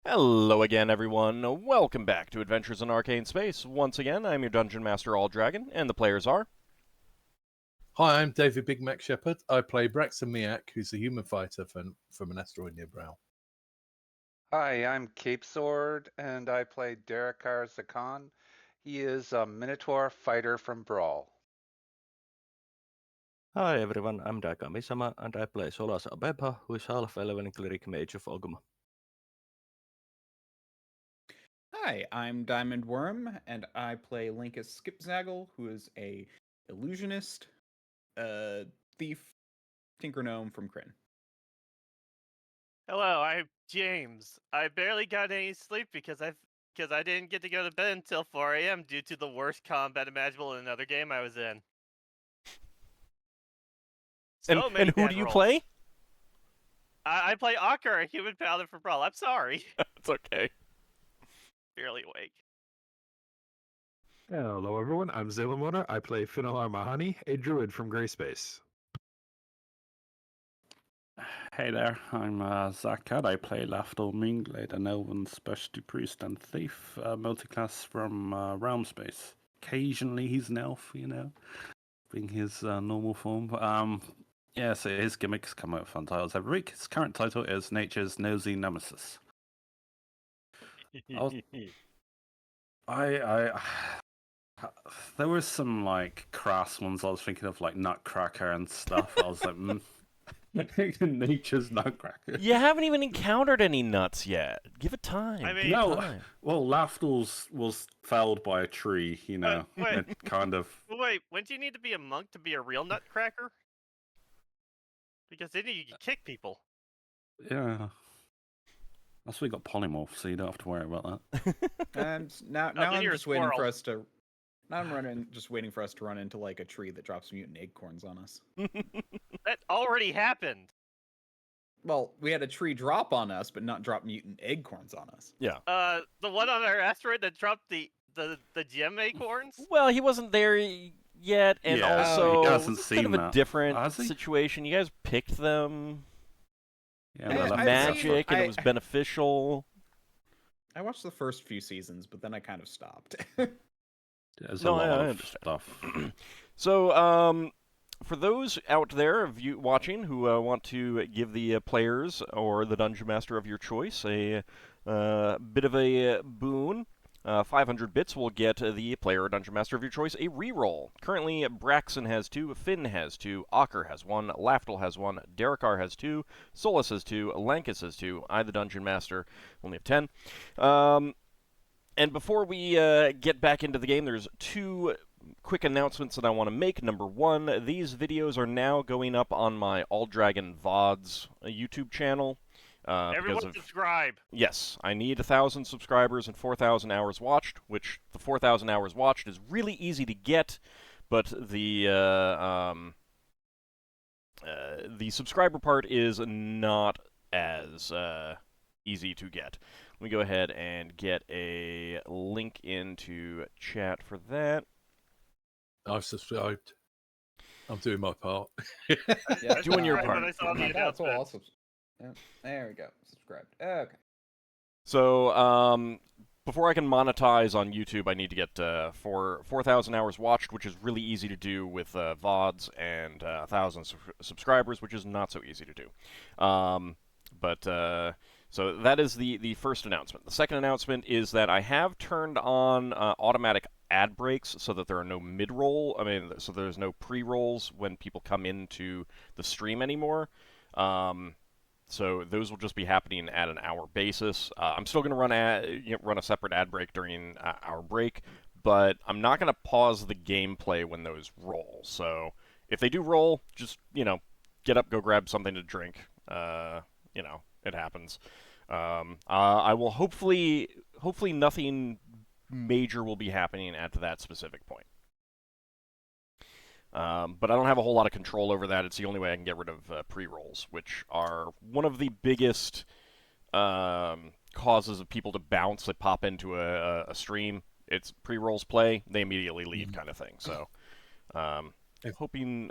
Hello again, everyone. Welcome back to Adventures in Arcane Space. Once again, I'm your Dungeon Master, All Dragon, and the players are. Hi, I'm David Big Mac Shepherd. I play Braxon Miacc, who's a human fighter from an asteroid near Brow. Hi, I'm Cape Sword, and I play Darrakar Zakhan. He is a Minotaur fighter from Brawl. Hi everyone, I'm Daikami-sama and I play Solas Ebha, who is Half-Elven Cleric Mage of Ogma. Hi, I'm Diamond Worm, and I play Lankas Skipzaggle, who is a Illusionist, thief, tinker gnome from Kryn. Hello, I'm James. I barely got any sleep because I didn't get to go to bed until 4 a.m. due to the worst combat imaginable in another game I was in. So many And who bad do you rolls. play? I play Ockar, a human paladin for Brawl. I'm sorry. It's okay. Barely awake. Hello everyone, I'm Zalamona. I play Finnel'ar Mohani, a druid from Grayspace. Hey there, I'm Zakhan. I play Lafdul Moonglade, an elven specialty priest and thief, multiclass from Realm Space. Occasionally he's an elf, being his normal form. Yeah, so his gimmicks come out with fun titles every week. His current title is Nature's Nosy Nemesis. There was some like crass ones I was thinking of, like Nutcracker and stuff. I was like, Nature's Nutcracker. You haven't even encountered any nuts yet. Give it time. I mean, Give it No, time. well, Lafdul's was felled by a tree, wait. It kind of. Wait, wouldn't you need to be a monk to be a real nutcracker? Because then you can kick people. Yeah. That's why we got polymorph, so you don't have to worry about that. And now then I'm you're a just waiting for squirrel. us to. Now I'm just waiting for us to run into like a tree that drops mutant acorns on us. That already happened. Well, we had a tree drop on us, but not drop mutant acorns on us. Yeah. The one on our asteroid that dropped the gem acorns. Well, he wasn't there yet, and Yeah, also he hasn't it's kind of seen a that. different Has he? situation. You guys picked them. Yeah, It was I've magic, seen- and it was beneficial. I watched the first few seasons, but then I kind of stopped. There's No, a lot I of understand. stuff. So, for those out there of you watching who want to give the players or the dungeon master of your choice a bit of a boon, 500 bits will get the player or dungeon master of your choice a reroll. Currently, Braxon has 2, Finn has 2, Ockar has 1, Lafdul has 1, Darrakar has 2, Solas has 2, Lankas has 2, I, the dungeon master, only have 10. And before we get back into the game, there's 2 quick announcements that I want to make. Number 1, these videos are now going up on my All Dragon VODs YouTube channel. Everyone subscribe. Yes, I need 1,000 subscribers and 4,000 hours watched, which the 4,000 hours watched is really easy to get, but the subscriber part is not as easy to get. Let me go ahead and get a link into chat for that. I've subscribed. I'm doing my part. Yeah, Doing your Right, part. but I saw the That's all. announcement. There we go. Subscribed. Okay. So, before I can monetize on YouTube, I need to get 4,000 hours watched, which is really easy to do with VODs, and 1,000 subscribers, which is not so easy to do. So that is the first announcement. The second announcement is that I have turned on automatic ad breaks so that there are no mid-roll, so there's no pre-rolls when people come into the stream anymore. So those will just be happening at an hour basis. I'm still going to run a separate ad break during our break, but I'm not going to pause the gameplay when those roll. So if they do roll, just get up, go grab something to drink. It happens. I will hopefully nothing major will be happening at that specific point. But I don't have a whole lot of control over that. It's the only way I can get rid of pre-rolls, which are one of the biggest causes of people to bounce. They pop into a stream. It's pre-rolls play. They immediately leave, kind of thing. So, hoping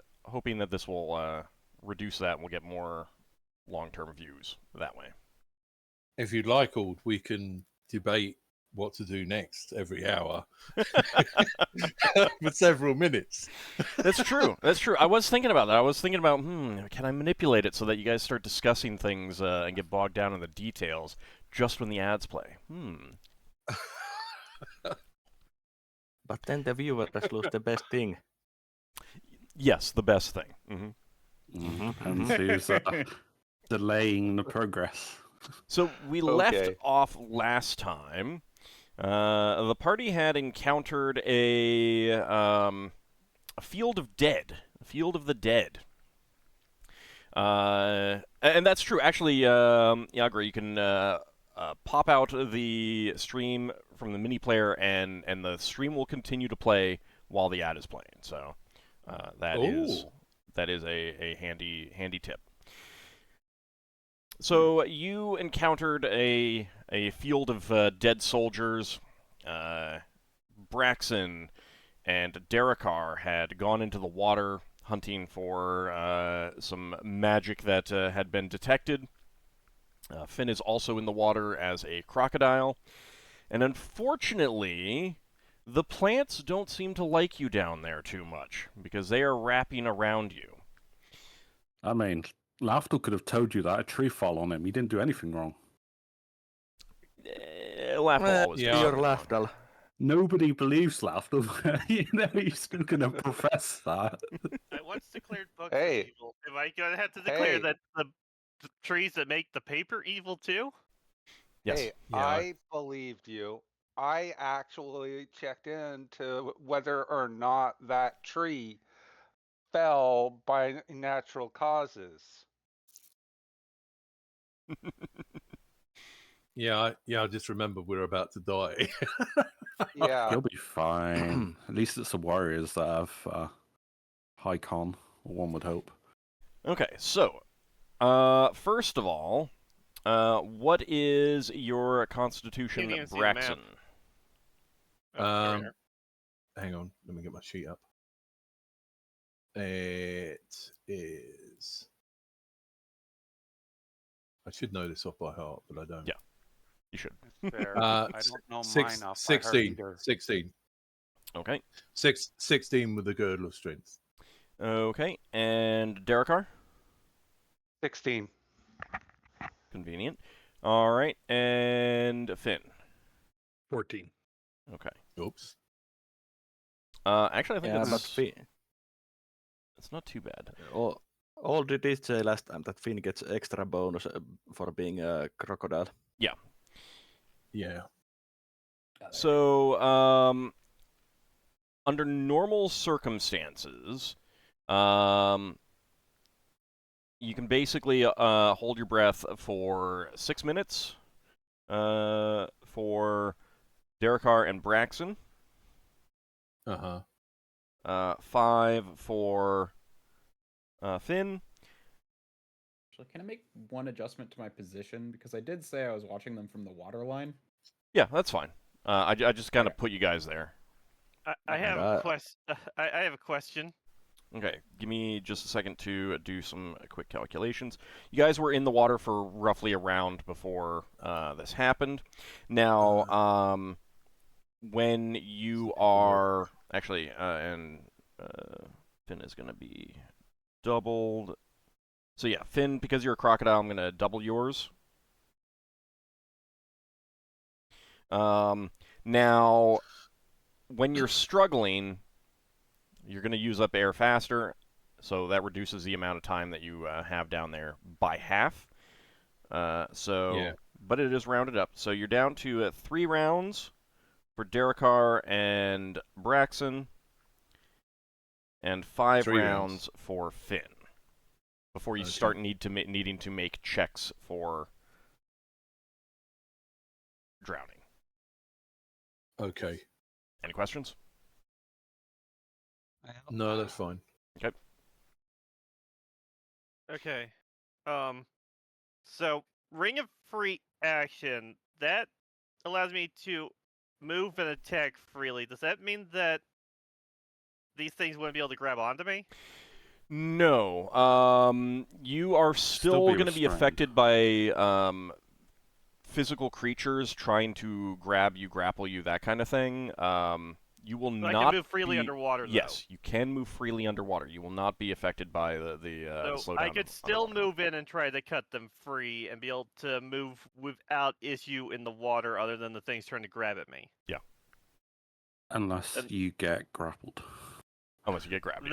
that this will reduce that and we'll get more long-term views that way. If you'd like, Ald, we can debate what to do next every hour for several minutes. That's true. That's true. I was thinking about that. I was thinking about, can I manipulate it so that you guys start discussing things and get bogged down in the details just when the ads play? But then the viewers lose the best thing. Yes, the best thing. And who's delaying the progress. So we left off last time. The party had encountered a field of dead, a field of the dead. And that's true. Actually, Yagra, you can pop out the stream from the mini player, and the stream will continue to play while the ad is playing. So that is a handy tip. So you encountered a field of dead soldiers. Braxon and Darrakar had gone into the water hunting for some magic that had been detected. Finn is also in the water as a crocodile. And unfortunately, the plants don't seem to like you down there too much, because they are wrapping around you. I mean, Lafdul could have told you that a tree fell on him. He didn't do anything wrong. Lafdul always does You're something wrong. Lafdul. Nobody believes Lafdul. He's still going to profess that. I once declared books Hey. evil. Am I gonna have to declare Hey. that the trees that make the paper evil too? Yes. Hey, Yeah. I believed you. I actually checked into whether or not that tree fell by natural causes. Yeah, I just remember we're about to die. Yeah. He'll be fine. At least it's the warriors that have high con, one would hope. Okay, so, first of all, what is your constitution, Can't even see the map. Braxon? Hang on, let me get my sheet up. It is. I should know this off by heart, but I don't. Yeah. You should. It's fair. Uh, I don't know Six- mine off by heart 16. either. 16. Okay. 16 with the girdle of strength. Okay, and Darrakar? 16. Convenient. All right, and Finn? 14. Okay. Oops. Actually, I think Yeah, but that's Finn, it's not too bad. all did say last time that Finn gets extra bonus for being a crocodile. Yeah. So, under normal circumstances, you can basically hold your breath for 6 minutes for Darrakar and Braxon. 5 for Finn. Actually, can I make one adjustment to my position? Because I did say I was watching them from the water line. Yeah, that's fine. I just kind of put you guys there. I have a I have a question. Okay, give me just a second to do some quick calculations. You guys were in the water for roughly a round before this happened. Now, when you are actually, Finn is going to be doubled. So yeah, Finn, because you're a crocodile, I'm going to double yours. Now, when you're struggling, you're going to use up air faster, so that reduces the amount of time that you have down there by half. But it is rounded up. So you're down to 3 rounds for Darrakar and Braxon, and 5 rounds for Finn before you start needing to make checks for drowning. Okay. Any questions? No, that's fine. Okay. Okay. So Ring of Free Action, that allows me to move and attack freely. Does that mean that these things wouldn't be able to grab onto me? No. You are still be going to be restrained. affected by physical creatures trying to grab you, grapple you, that kind of thing, you will So I not can move freely be... underwater, though. Yes, you can move freely underwater. You will not be affected by the So slowdown. I could still underwater. move in and try to cut them free and be able to move without issue in the water other than the things trying to grab at me. Yeah. Unless And- you get grappled. Unless you get grabbed.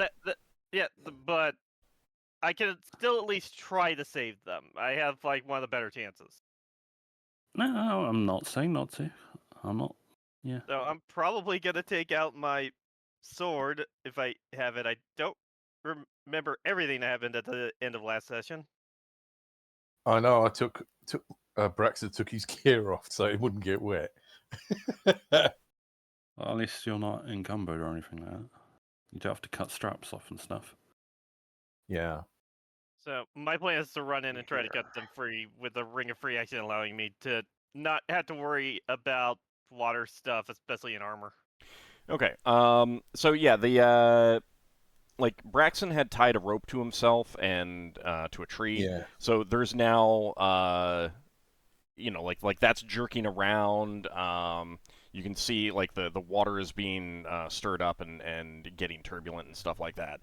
But I can still at least try to save them. I have, like, one of the better chances. No, I'm not saying not to. I'm not. Yeah. So I'm probably going to take out my sword if I have it. I don't remember everything that happened at the end of last session. I know. Braxon took his gear off so it wouldn't get wet. Well, at least you're not encumbered or anything like that. You don't have to cut straps off and stuff. Yeah. So my plan is to run in and try to cut them free with the Ring of Free Action allowing me to not have to worry about water stuff, especially in armor. Okay. So yeah, the like Braxon had tied a rope to himself and to a tree. Yeah. So there's now like that's jerking around. You can see like the water is being stirred up and getting turbulent and stuff like that.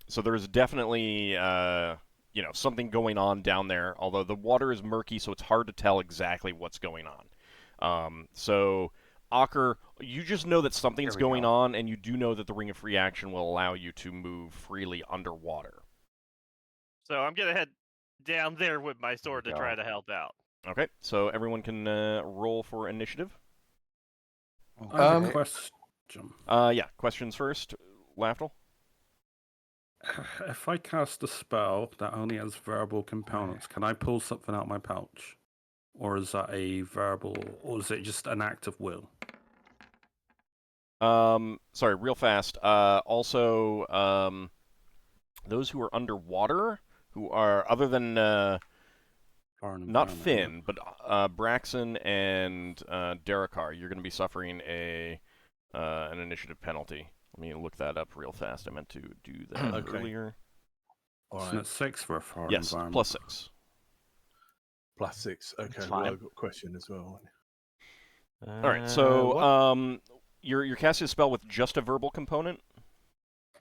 So there's definitely something going on down there. Although the water is murky, so it's hard to tell exactly what's going on. So Ockar, you just know that something's going on, and you do know that the Ring of Free Action will allow you to move freely underwater. So I'm gonna head down there with my sword to try to help out. Okay, so everyone can roll for initiative. I have a question. Yeah, questions first, Lafdul. If I cast a spell that only has verbal components, can I pull something out of my pouch? Or is that a verbal, or is it just an act of will? Sorry, real fast. Also, those who are underwater, who are other than not Finn, but Braxon and Darrakar, you're going to be suffering an initiative penalty. Let me look that up real fast. I meant to do that earlier. Isn't it 6 for a foreign yes, environment? plus 6. Plus 6. Okay, well, I've got a question as well. All right, so you're casting a spell with just a verbal component?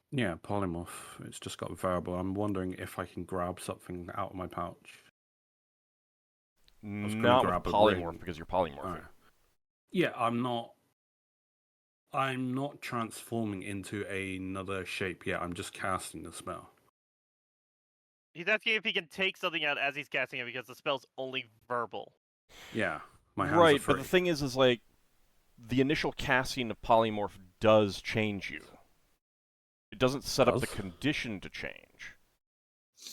Yeah, polymorph. It's just got verbal. I'm wondering if I can grab something out of my pouch. Not with polymorph, because you're polymorphing. Right. Yeah, I'm not transforming into another shape yet. I'm just casting the spell. He's asking if he can take something out as he's casting it because the spell's only verbal. Yeah, my hands right, are free. but the thing is like the initial casting of polymorph does change you. It doesn't set up the condition to change.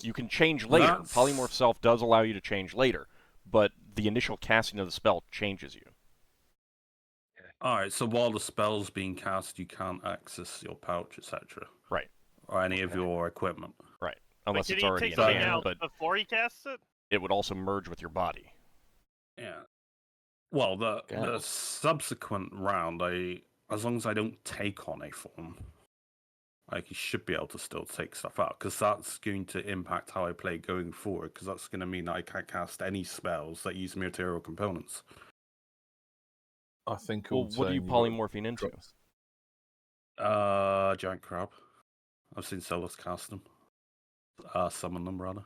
You can change later. Polymorph self does allow you to change later, but the initial casting of the spell changes you. Alright, so while the spell's being cast, you can't access your pouch, etc. Right. Or any of your equipment. Right. Unless Wait, it's already take something in hand, out but before he casts it? it would also merge with your body. Yeah. Well, the subsequent round, as long as I don't take on a form, you should be able to still take stuff out, because that's going to impact how I play going forward, because that's going to mean that I can't cast any spells that use material components. I think. Well, what are you polymorphing into? Giant crab. I've seen Solas cast them. Summon them, rather.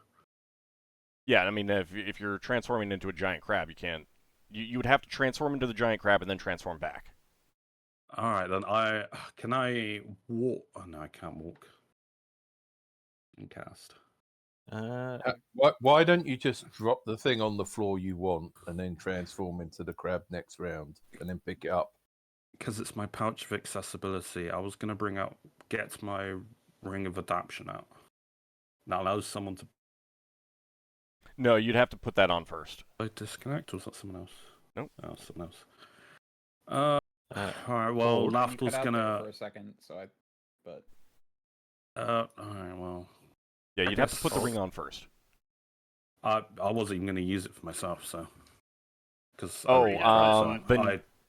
Yeah, I mean, if you're transforming into a giant crab, you can't. You would have to transform into the giant crab and then transform back. All right, then can I walk? Oh no, I can't walk. And cast. Why don't you just drop the thing on the floor you want and then transform into the crab next round and then pick it up? Because it's my pouch of accessibility. I was going to get my ring of adaptation out. That allows someone to. No, you'd have to put that on first. I disconnect, or was that someone else? Nope. Oh, someone else. All right. Well, Lafdul's gonna. For a second, but. All right. Well. Yeah, you'd have to put the ring on first. I wasn't even going to use it for myself, so. Because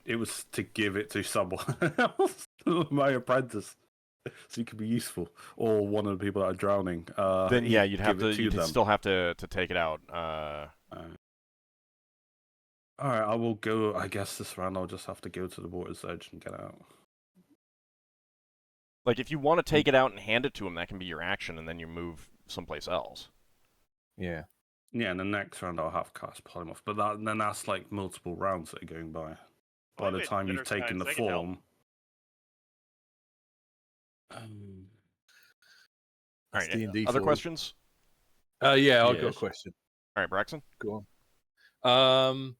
it was to give it to someone else, my apprentice, so he could be useful, or one of the people that are drowning. Then yeah, you'd still have to take it out. All right, I will go. I guess this round I'll just have to go to the water's edge and get out. Like, if you want to take it out and hand it to him, that can be your action, and then you move someplace else. Yeah. Yeah, and the next round I'll have cast polymorph, but then that's like multiple rounds that are going by. By Well, the wait, time you've Bitter's taken the guys, they can help. form. All right, D&D other for you. questions? Yeah, I've got a Yes. question. All right, Braxon? Go on.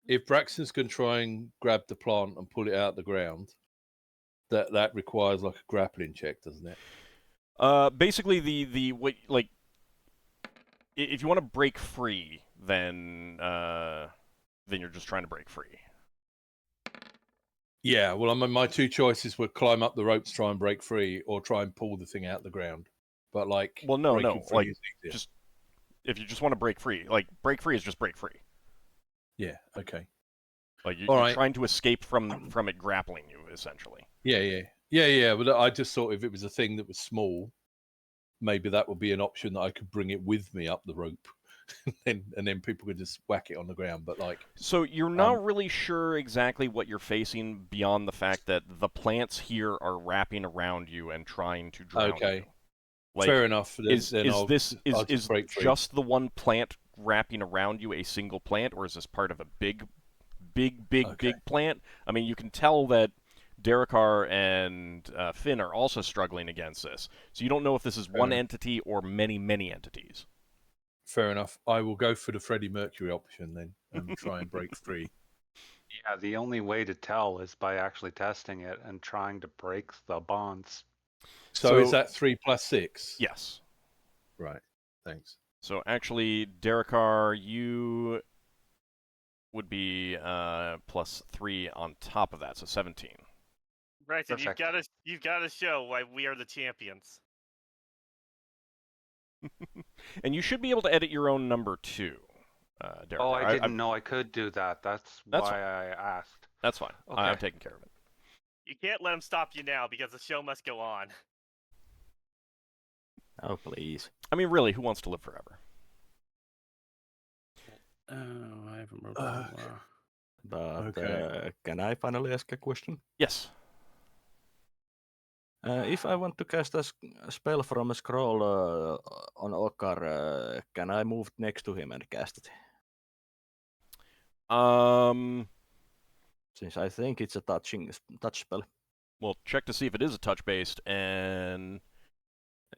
If Braxton's going to try and grab the plant and pull it out of the ground, that requires like a grappling check, doesn't it? Basically, if you want to break free, then you're just trying to break free. Yeah, well, I mean, my two choices were climb up the rope to try and break free, or try and pull the thing out of the ground. But like, Well, no, breaking free like, is easier. just if you just want to break free, like, break free is just break free. Yeah. Okay. Like, All you're right. trying to escape from it grappling you, essentially. Yeah. But I just thought if it was a thing that was small, maybe that would be an option that I could bring it with me up the rope, and then people could just whack it on the ground. But like, So you're not really sure exactly what you're facing beyond the fact that the plants here are wrapping around you and trying to drown Okay. you. Like, fair enough. Is I'll this just break free. just the one plant wrapping around you a single plant, or is this part of a big plant? I mean, you can tell that Darrakar and Finn are also struggling against this, so you don't know if this is one entity or many entities. Fair enough. I will go for the Freddie Mercury option then and try and break free. Yeah, the only way to tell is by actually testing it and trying to break the bonds. So is that 3 + 6? Yes. Right. Thanks. So actually, Darrakar, you would be +3 on top of that, so 17. Right, and Perfect. you've got to show why we are the champions. And you should be able to edit your own number too, Darrakar. Oh, I didn't know I could do that. That's That's why fine. I asked. That's fine. Okay. I'm taking care of it. You can't let him stop you now because the show must go on. Oh, please. I mean, really, who wants to live forever? Oh, I haven't rolled that. But Okay. can I finally ask a question? Yes. If I want to cast a spell from a scroll on Ockar, can I move next to him and cast it? Since I think it's a touch spell. Well, check to see if it is a touch-based, and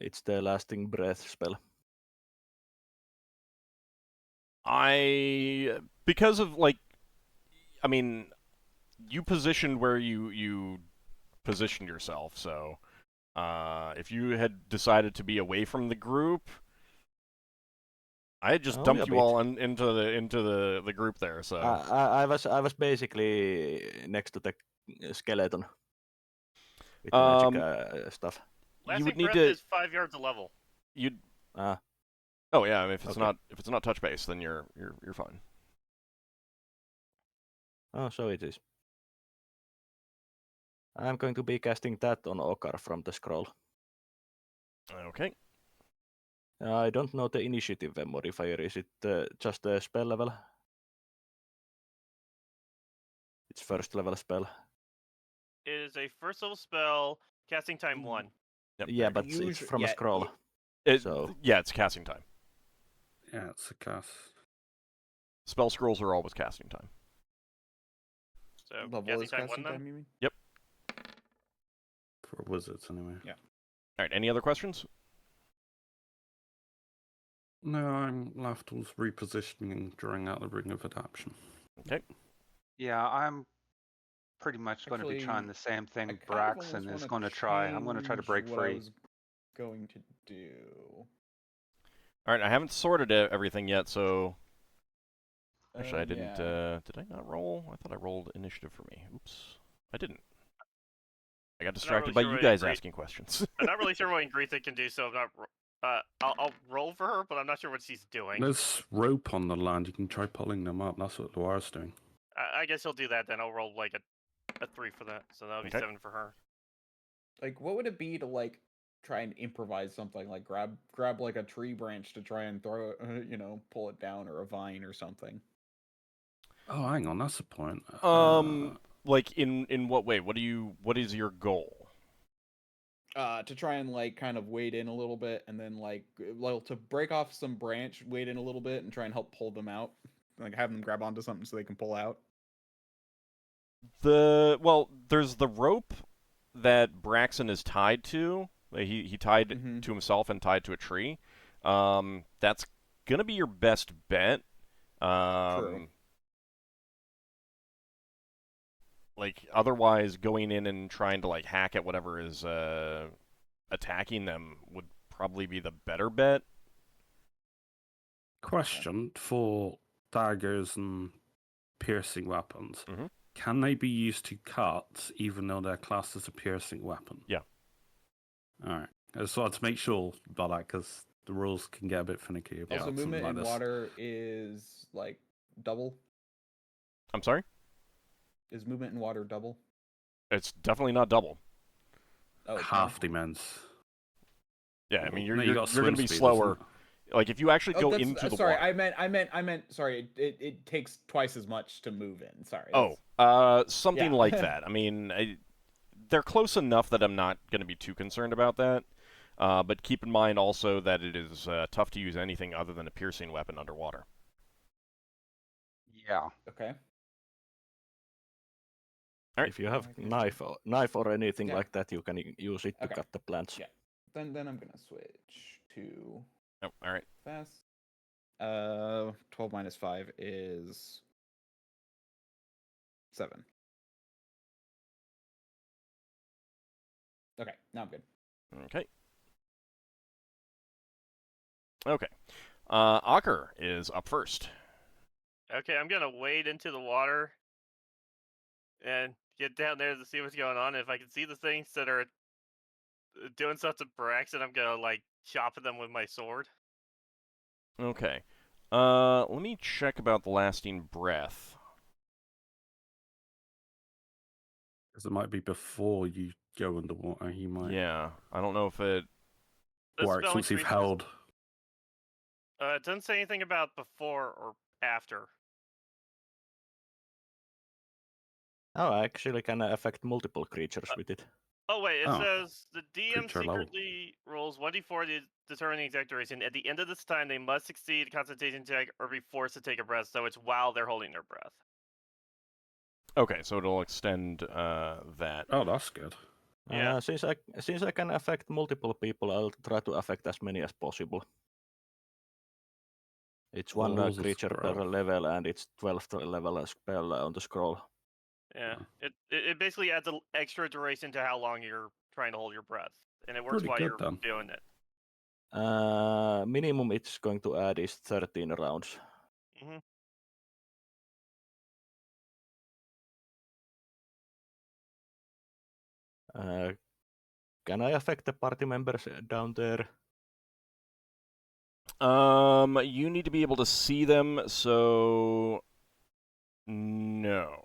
It's the lasting breath spell. because of, like, I mean, you positioned where you positioned yourself, so if you had decided to be away from the group, I had just Only dumped a you bit. all into the group there. So I was basically next to the skeleton with the magic stuff. Lasting would need breath to- is 5 yards of level. you'd. Ah. Oh yeah, I mean, if it's Okay. not touch base, then you're fine. Oh, so it is. I'm going to be casting that on Ockar from the scroll. Okay. I don't know the initiative modifier. Is it just a spell level? It's first level spell. It is a first level spell, casting time 1. Yep, Yeah, there but you it's from a scroll. go. It, so yeah, it's casting time. Yeah, it's a cast. Spell scrolls are always casting time. So Level casting is time casting 1 then? time, you mean? For wizards, anyway. Yeah. All right. Any other questions? No, I'm Lafdul's repositioning during out the ring of adaption. Okay. Yeah, I'm pretty much going to be trying Actually, the same I thing kind of Braxon almost is wanna going to try. I'm going to try to change break what I free. was going to do. All right. I haven't sorted everything yet, so actually, I didn't. Yeah. Did I not roll? I thought I rolled initiative for me. Oops, I didn't. I got really distracted sure by you what guys Ingrid- asking questions. I'm not really sure what Ingrid can do, so I'm not. I'll roll for her, but I'm not sure what she's doing. There's rope on the land. You can try pulling them up. That's what Loire's doing. I guess he'll do that then. I'll roll like a 3 for that, so that'll be Okay. 7 for her. Like, what would it be to like try and improvise something? Like grab like a tree branch to try and throw it, pull it down, or a vine or something. Oh, hang on, that's a point. Like in what way? What is your goal? To try and like kind of wade in a little bit, and then like to break off some branch, wade in a little bit, and try and help pull them out, like have them grab onto something so they can pull out. There's the rope that Braxon is tied to. He tied to himself and tied to a tree. That's gonna be your best bet. True. Like otherwise, going in and trying to like hack at whatever is attacking them would probably be the better bet. Question for daggers and piercing weapons. Mm-hmm. Can they be used to cut even though they're classed as a piercing weapon? Yeah. Alright. I just wanted to make sure about that because the rules can get a bit finicky about Also, something movement like in this. water is like double. I'm sorry? Is movement in water double? It's definitely not double. Oh, it's Half demands. Yeah, I mean you're No, you you're, got you're going to swim be speed, slower. isn't it? Like if you actually go that's- into the sorry, water. I meant. Sorry, it takes twice as much to move in. Sorry. Something Yeah. like that. I mean, they're close enough that I'm not going to be too concerned about that. But keep in mind also that it is tough to use anything other than a piercing weapon underwater. Yeah. Okay. Alright. If you have knife or anything Yeah. like that, you can use it to Okay. cut the plants. Yeah. Then I'm gonna switch to Oh, all right. fast. 12 minus 5 is 7. Okay, now I'm good. Okay. Okay. Ockar is up first. Okay, I'm gonna wade into the water and get down there to see what's going on. If I can see the things that are doing stuff to Braxon, I'm gonna like chop at them with my sword. Okay. Let me check about the lasting breath. Because it might be before you go underwater. You might. Yeah, I don't know if it. This Or spelling once you've tree held. it doesn't say anything about before or after. Oh, actually can affect multiple creatures with it. Oh wait, it Oh, says the DM creature level. secretly rolls 1d4 to determine the exact duration. At the end of this time, they must succeed a concentration check or be forced to take a breath. So it's while they're holding their breath. Okay, so it'll extend that. Oh, that's good. Yeah. Since I can affect multiple people, I'll try to affect as many as possible. It's one Rules of creature per scroll. level, and it's 12th level spell on the scroll. Yeah. It basically adds an extra duration to how long you're trying to hold your breath, and it works Pretty while good, you're then. doing it. Minimum it's going to add is 13 rounds. Mm-hmm. Can I affect the party members down there? You need to be able to see them, so no.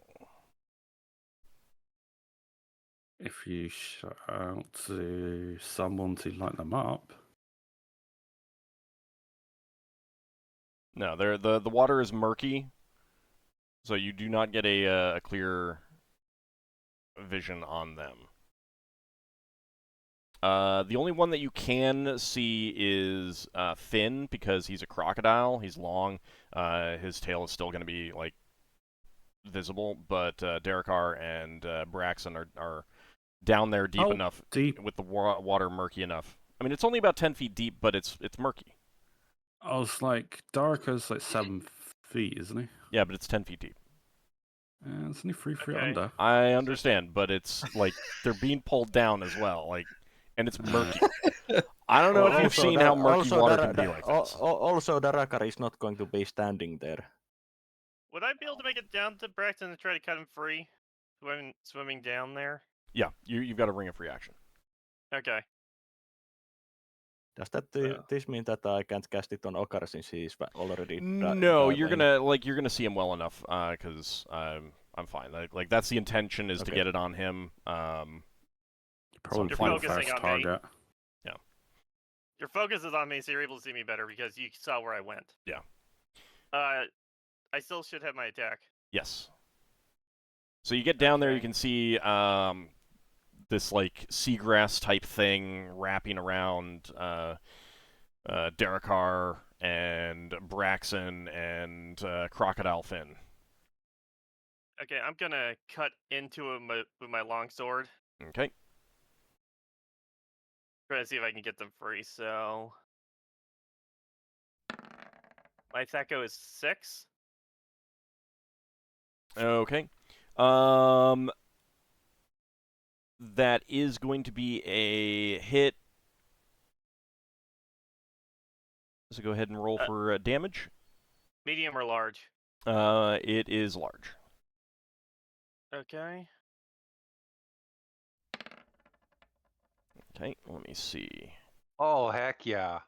If you shout to someone to light them up. No, the water is murky, so you do not get a clear vision on them. The only one that you can see is Finn, because he's a crocodile. He's long. His tail is still going to be like visible, but Darrakar and Braxon are down there deep enough, deep. with the water murky enough. I mean, it's only about 10 feet deep, but it's murky. I was like, Darrakar's like 7 feet, isn't he? Yeah, but it's 10 feet deep. It's only 3 feet Okay. under. I understand, but it's like they're being pulled down as well, like, and it's murky. I don't know if you've seen how murky water can be like this. Also, Darrakar is not going to be standing there. Would I be able to make it down to Braxton and try to cut him free? Swimming down there? Yeah, you've got a ring of free action. Okay. Does that this mean that I can't cast it on Ockar since he's already? No, you're gonna see him well enough, because I'm fine. Like that's the intention, is to get it on him. Probably you're find a focusing first on me. target. Yeah. Your focus is on me, so you're able to see me better because you saw where I went. Yeah. I still should have my attack. Yes. So you get down there, you Okay. can see this like seagrass type thing wrapping around Darrakar and Braxon and Crocodile Finn. Okay, I'm gonna cut into him with my longsword. Okay. Try to see if I can get them free. So my Thaco is 6. Okay. That is going to be a hit. So go ahead and roll for damage. Medium or large? It is large. Okay. Okay, let me see. Oh, heck yeah.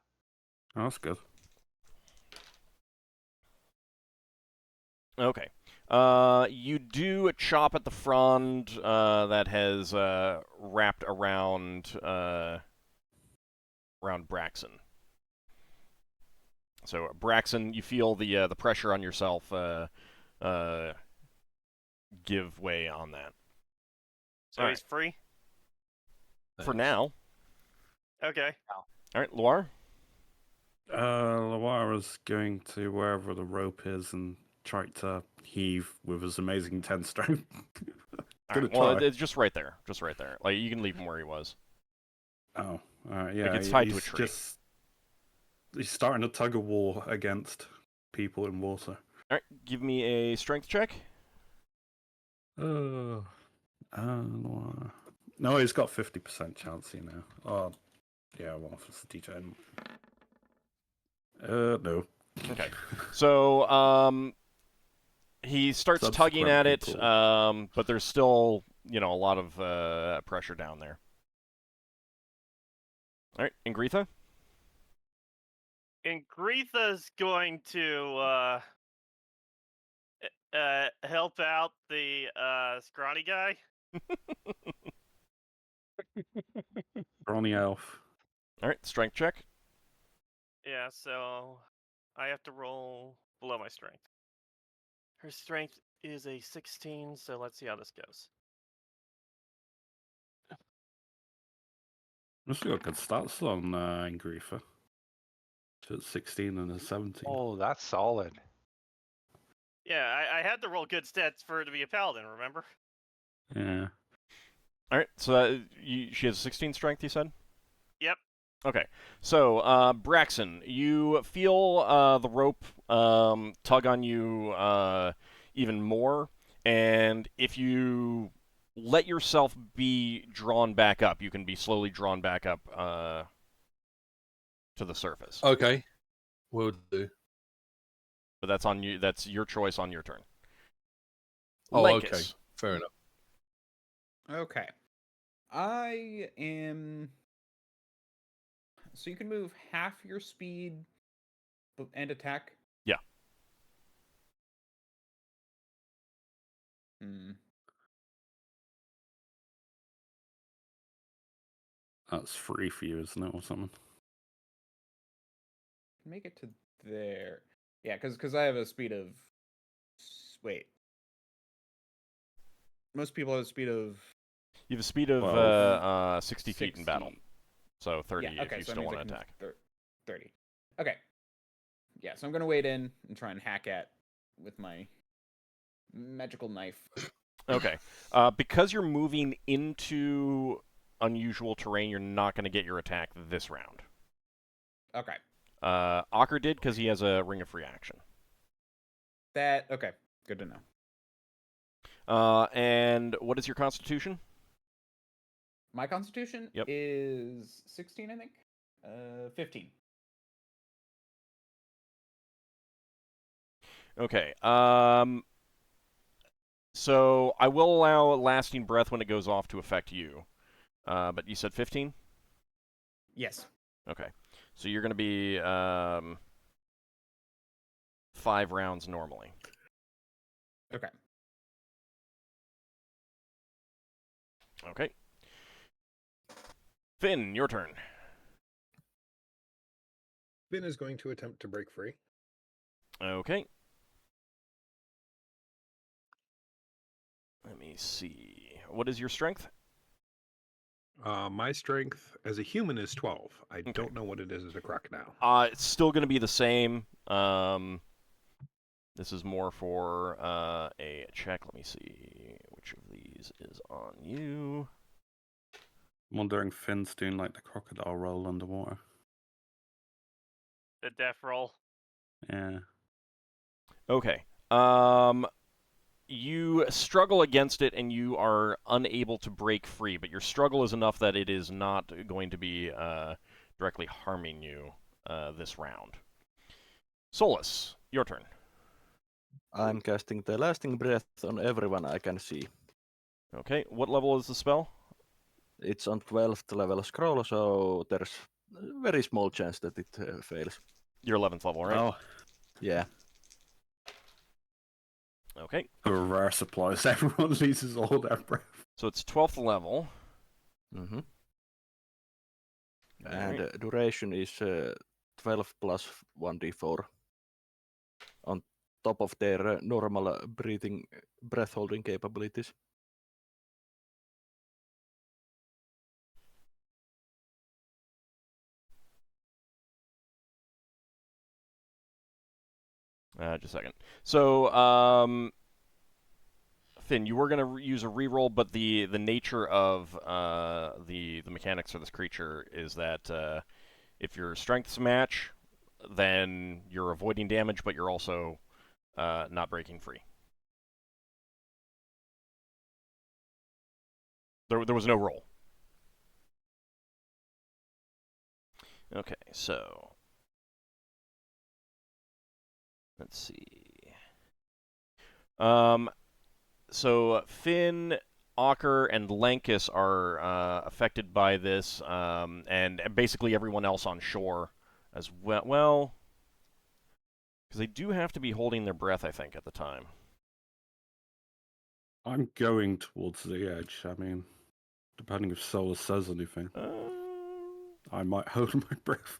Oh, that's good. Okay. You do a chop at the frond that has wrapped around Braxon. So Braxon, you feel the pressure on yourself give way on that. So All he's free? For Thanks. now. Okay. All right, Loire. Lawara's going to wherever the rope is and try to heave with his amazing 10 strength. All Gonna right, well, try. it's just right there. Just right there. Like, you can leave him where he was. Oh, yeah. it's tied to a he's tree. He's starting a tug of war against people in water. All right, give me a strength check. Loara. No, he's got 50% chance, you know. Oh, yeah, well, it's the D10. No. Okay. So, he starts tugging at it, Subsequent but there's still, a lot of pressure down there. All right, Ingritha? Ingritha's going to help out the scrawny guy. Ronnie Elf. All right, strength check. Yeah, so I have to roll below my strength. Her strength is a 16, so let's see how this goes. Must have got good stats on Ingrifa. So it's 16 and a 17. Oh, that's solid. Yeah, I had to roll good stats for her to be a paladin, remember? Yeah. All right, so she has 16 strength, you said? Yep. Okay, so Braxon, you feel the rope tug on you even more, and if you let yourself be drawn back up, you can be slowly drawn back up to the surface. Okay, will do. But that's on you. That's your choice on your turn. Oh, Lankas. okay, fair enough. Okay. I am. So you can move half your speed and attack? Yeah. That's free for you, isn't it, or something? Make it to there. Yeah, because I have a speed of. Wait. Most people have a speed of. You have a speed of 60 feet in battle. So 30 yeah, okay, if you so still that want means to I attack. can 30. Okay. Yeah, so I'm going to wade in and try and hack at with my magical knife. Okay. Because you're moving into unusual terrain, you're not going to get your attack this round. Okay. Ockar did because he has a Ring of Free Action. Okay. Good to know. And what is your Constitution? My Constitution Yep. is 16, I think. 15. Okay. So I will allow Lasting Breath when it goes off to affect you. But you said 15? Yes. Okay. So you're going to be 5 rounds normally. Okay. Okay. Finn, your turn. Finn is going to attempt to break free. Okay. Let me see. What is your strength? My strength as a human is 12. I Okay. don't know what it is as a crocodile. It's still going to be the same. This is more for a check. Let me see which of these is on you. I'm wondering if Finn's doing like the crocodile roll underwater. The death roll. Yeah. Okay. You struggle against it, and you are unable to break free, but your struggle is enough that it is not going to be directly harming you this round. Solas, your turn. I'm casting the lasting breath on everyone I can see. Okay, what level is the spell? It's on 12th level scroll, so there's a very small chance that it fails. Your 11th level, right? Oh, Yeah. Okay, the reverse applies. Everyone loses all their breath. so it's 12th level. Mm-hmm. All And right. duration is 12 plus 1d4 on top of their normal breath holding capabilities. Just a second. So, Finn, you were going to use a reroll, but the nature of the mechanics for this creature is that if your strengths match, then you're avoiding damage, but you're also not breaking free. There was no roll. Okay, so let's see. So Finn, Ockar, and Lankas are affected by this, and basically everyone else on shore as well. Well, because they do have to be holding their breath, I think, at the time. I'm going towards the edge. I mean, depending if Solas says anything, I might hold my breath.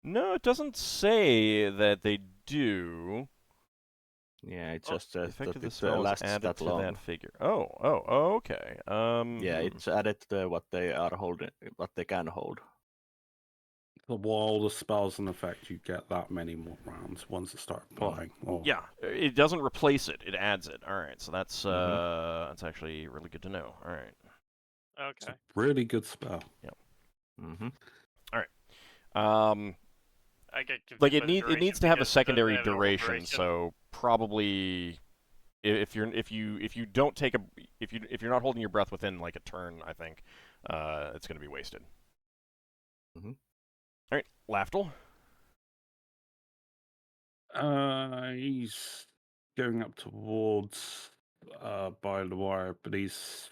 No, it doesn't say that they do. Yeah, it Oh, just The says effect that of the it spell is lasts added that to long. that figure. Oh, okay. Yeah, it's added to what they are holding, what they can hold. So while the spell's in effect, you get that many more rounds once it starts applying. Or... Yeah, it doesn't replace it; it adds it. All right, so that's Mhm. that's actually really good to know. All right. It's Okay. a really good spell. Mm-hmm. I get confused Like by the it duration needs to have a because it doesn't secondary have an duration, so probably if you don't take a if you're not holding your breath within like a turn, I think it's going to be wasted. Mhm. All right, Lafdul. He's going up towards by the wire, but he's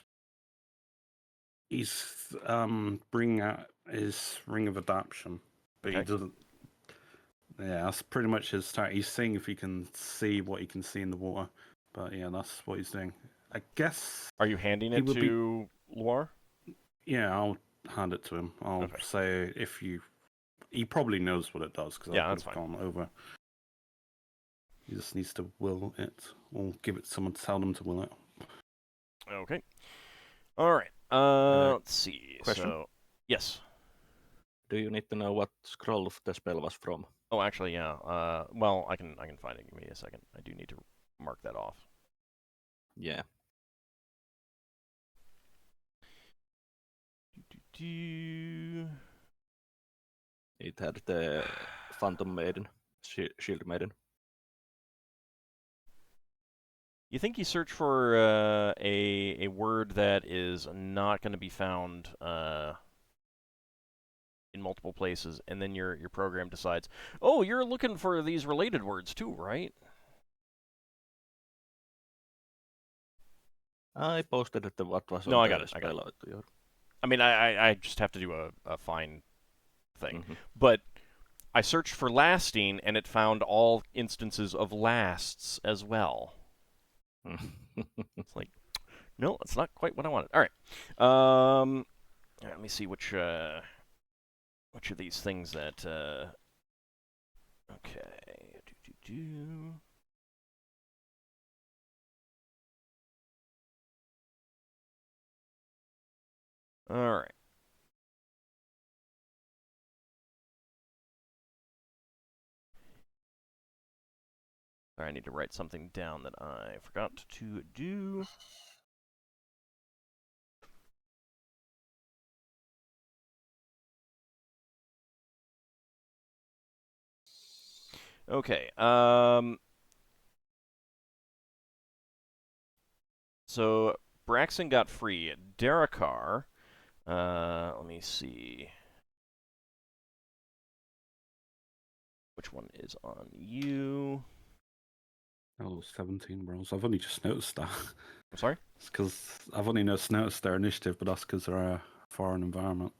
bringing out his ring of adaptation, but he Okay. doesn't. Yeah, that's pretty much his start. He's seeing if he can see what he can see in the water, but yeah, that's what he's doing. I guess Are you handing he it would be. to Loire? Yeah, I'll hand it to him. I'll Okay. say if you. He probably knows what it does because Yeah, I could that's have fine. gone over. He just needs to will it, or give it to someone to tell them to will it. Okay. All right. Let's see. Question? So, yes. Do you need to know what scroll the spell was from? Oh, actually, yeah. Well, I can find it. Give me a second. I do need to mark that off. Yeah. It had the Phantom Maiden, Shield Maiden. You think you search for a word that is not going to be found in multiple places, and then your program decides, oh, you're looking for these related words too, right? I posted it, what was No, on I got the it. I got spell. it. I mean, I just have to do a fine thing, Mhm. but I searched for lasting, and it found all instances of lasts as well. It's like, no, that's not quite what I wanted. All right. Let me see which of these things that. Okay. All right. I need to write something down that I forgot to do. Okay. So Braxon got free. Darrakar. Let me see. Which one is on you? Oh, 17 rolls. I've only just noticed that. I'm sorry? It's because I've only noticed their initiative, but that's because they're a foreign environment.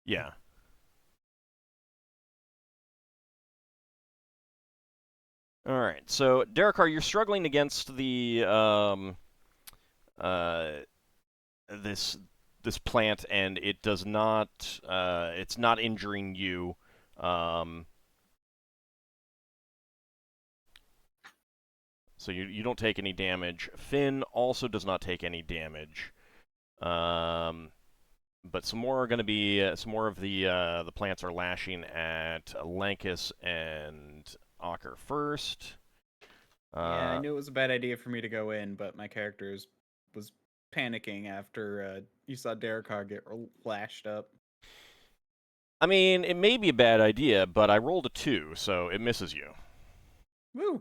Yeah. All right. So Darrakar, you're struggling against the this plant, and it does not. It's not injuring you. So you don't take any damage. Finn also does not take any damage. But some more are going to be some more of the plants are lashing at Lankas and Ockar first. Yeah, I knew it was a bad idea for me to go in, but my character was panicking after you saw Darrakar get lashed up. I mean, it may be a bad idea, but I rolled a 2, so it misses you. Woo!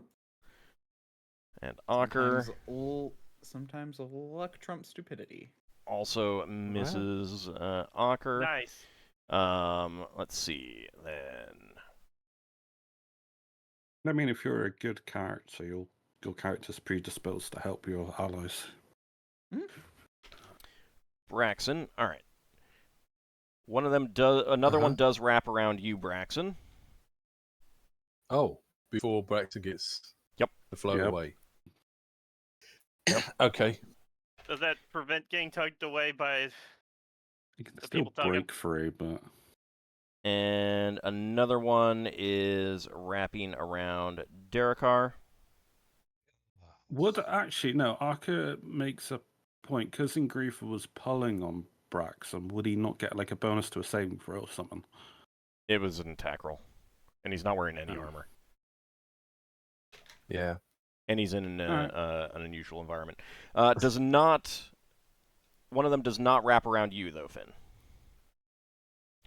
And Ockar Sometimes luck trumps stupidity. also misses Ockar. Nice. Let's see, then. I mean, if you're a good character, your character's predisposed to help your allies. Braxon, all right. One of them does. Another one does wrap around you, Braxon. Oh, before Braxton gets to float Yep. away. Okay. Does that prevent getting tugged away by You can the still people tugging? break free, but And another one is wrapping around Darrakar. would actually no. Arca makes a point because Ingrifa was pulling on Braxon. Would he not get like a bonus to a saving throw or something? It was an attack roll, and he's not wearing any Oh. armor. Yeah. And he's in Alright. an unusual environment. Does not. One of them does not wrap around you, though, Finn.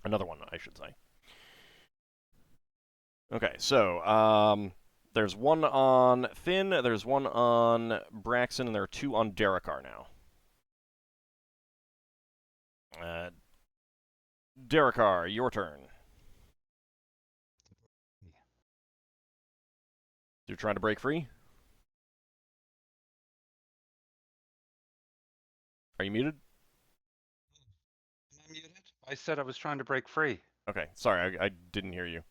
Another one, I should say. Okay, so there's one on Finn, there's one on Braxon, and there are 2 on Darrakar now. Darrakar, your turn. You're trying to break free? Are you muted? Am I muted? I said I was trying to break free. Okay, sorry, I didn't hear you.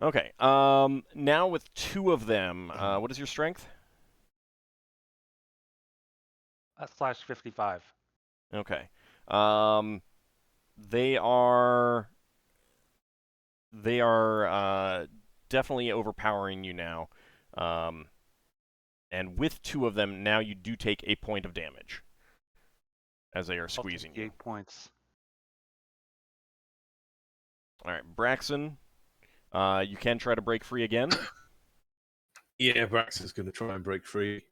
Okay, now with 2 of them, what is your strength? /55. Okay. They are definitely overpowering you now. And with 2 of them, now you do take a point of damage as they are squeezing you. 8 points. All right, Braxon, you can try to break free again. Yeah, Braxton's going to try and break free.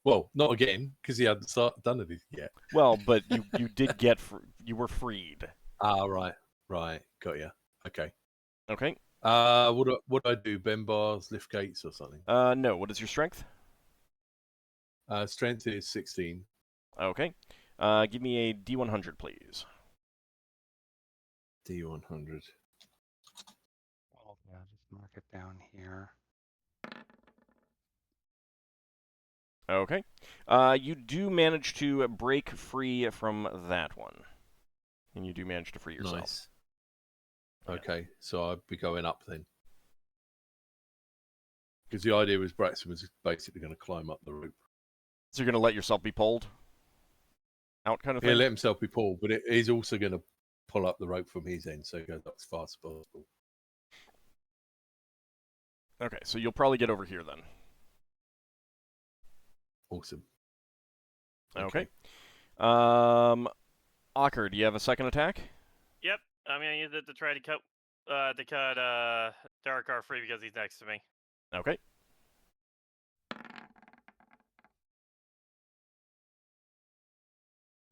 Well, not again, because he hadn't done anything yet. Well, but you did get you were freed. Ah, right, got you. Okay. Okay. What do I do? Bend bars, lift gates, or something? No. What is your strength? Strength is 16. Okay. Give me a D100, please. D100. Oh, yeah, just mark it down here. Okay. You do manage to break free from that one. And you do manage to free yourself. Nice. Okay, so I'd be going up then. Because the idea was Braxton was basically going to climb up the rope. So you're going to let yourself be pulled out kind of thing? He'll let himself be pulled, but he's also going to pull up the rope from his end, so he goes up as fast as possible. Okay, so you'll probably get over here then. Awesome. Okay. Ockar, do you have a second attack? Yep, I'm gonna use it to try to cut Darrakar free because he's next to me. Okay.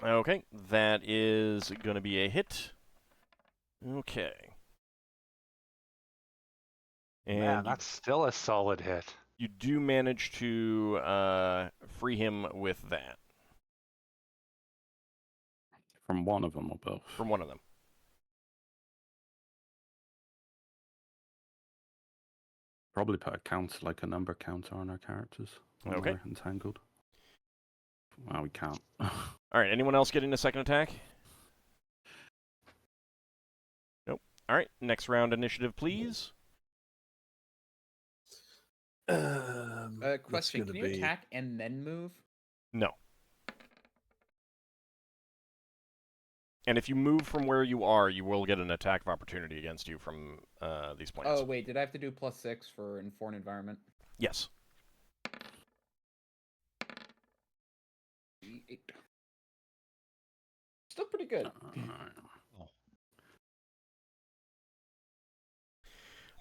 Okay, that is going to be a hit. Okay. And Man, that's still a solid hit. you do manage to free him with that. From one of them or both? From one of them. Probably put a counter, like a number counter on our characters. When Okay. we're entangled. Well, we can't. Alright, anyone else getting a second attack? Nope. Alright, next round initiative, please. Question: Can you attack and then move? No. And if you move from where you are, you will get an attack of opportunity against you from these planes. Oh wait, did I have to do +6 for in foreign environment? Yes. 8. Still pretty good.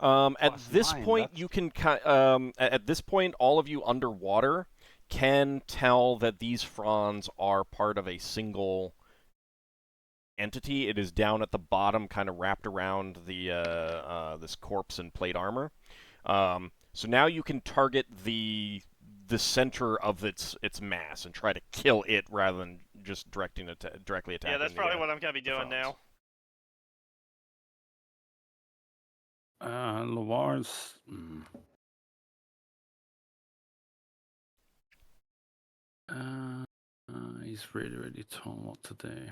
At this +9, point, that's- you can at this point, all of you underwater can tell that these fronds are part of a single entity. It is down at the bottom, kind of wrapped around the this corpse in plate armor. So now you can target the center of its mass and try to kill it rather than just directly attacking. Yeah, that's probably what I'm gonna be doing now. Lawar's. He's really torn what to do.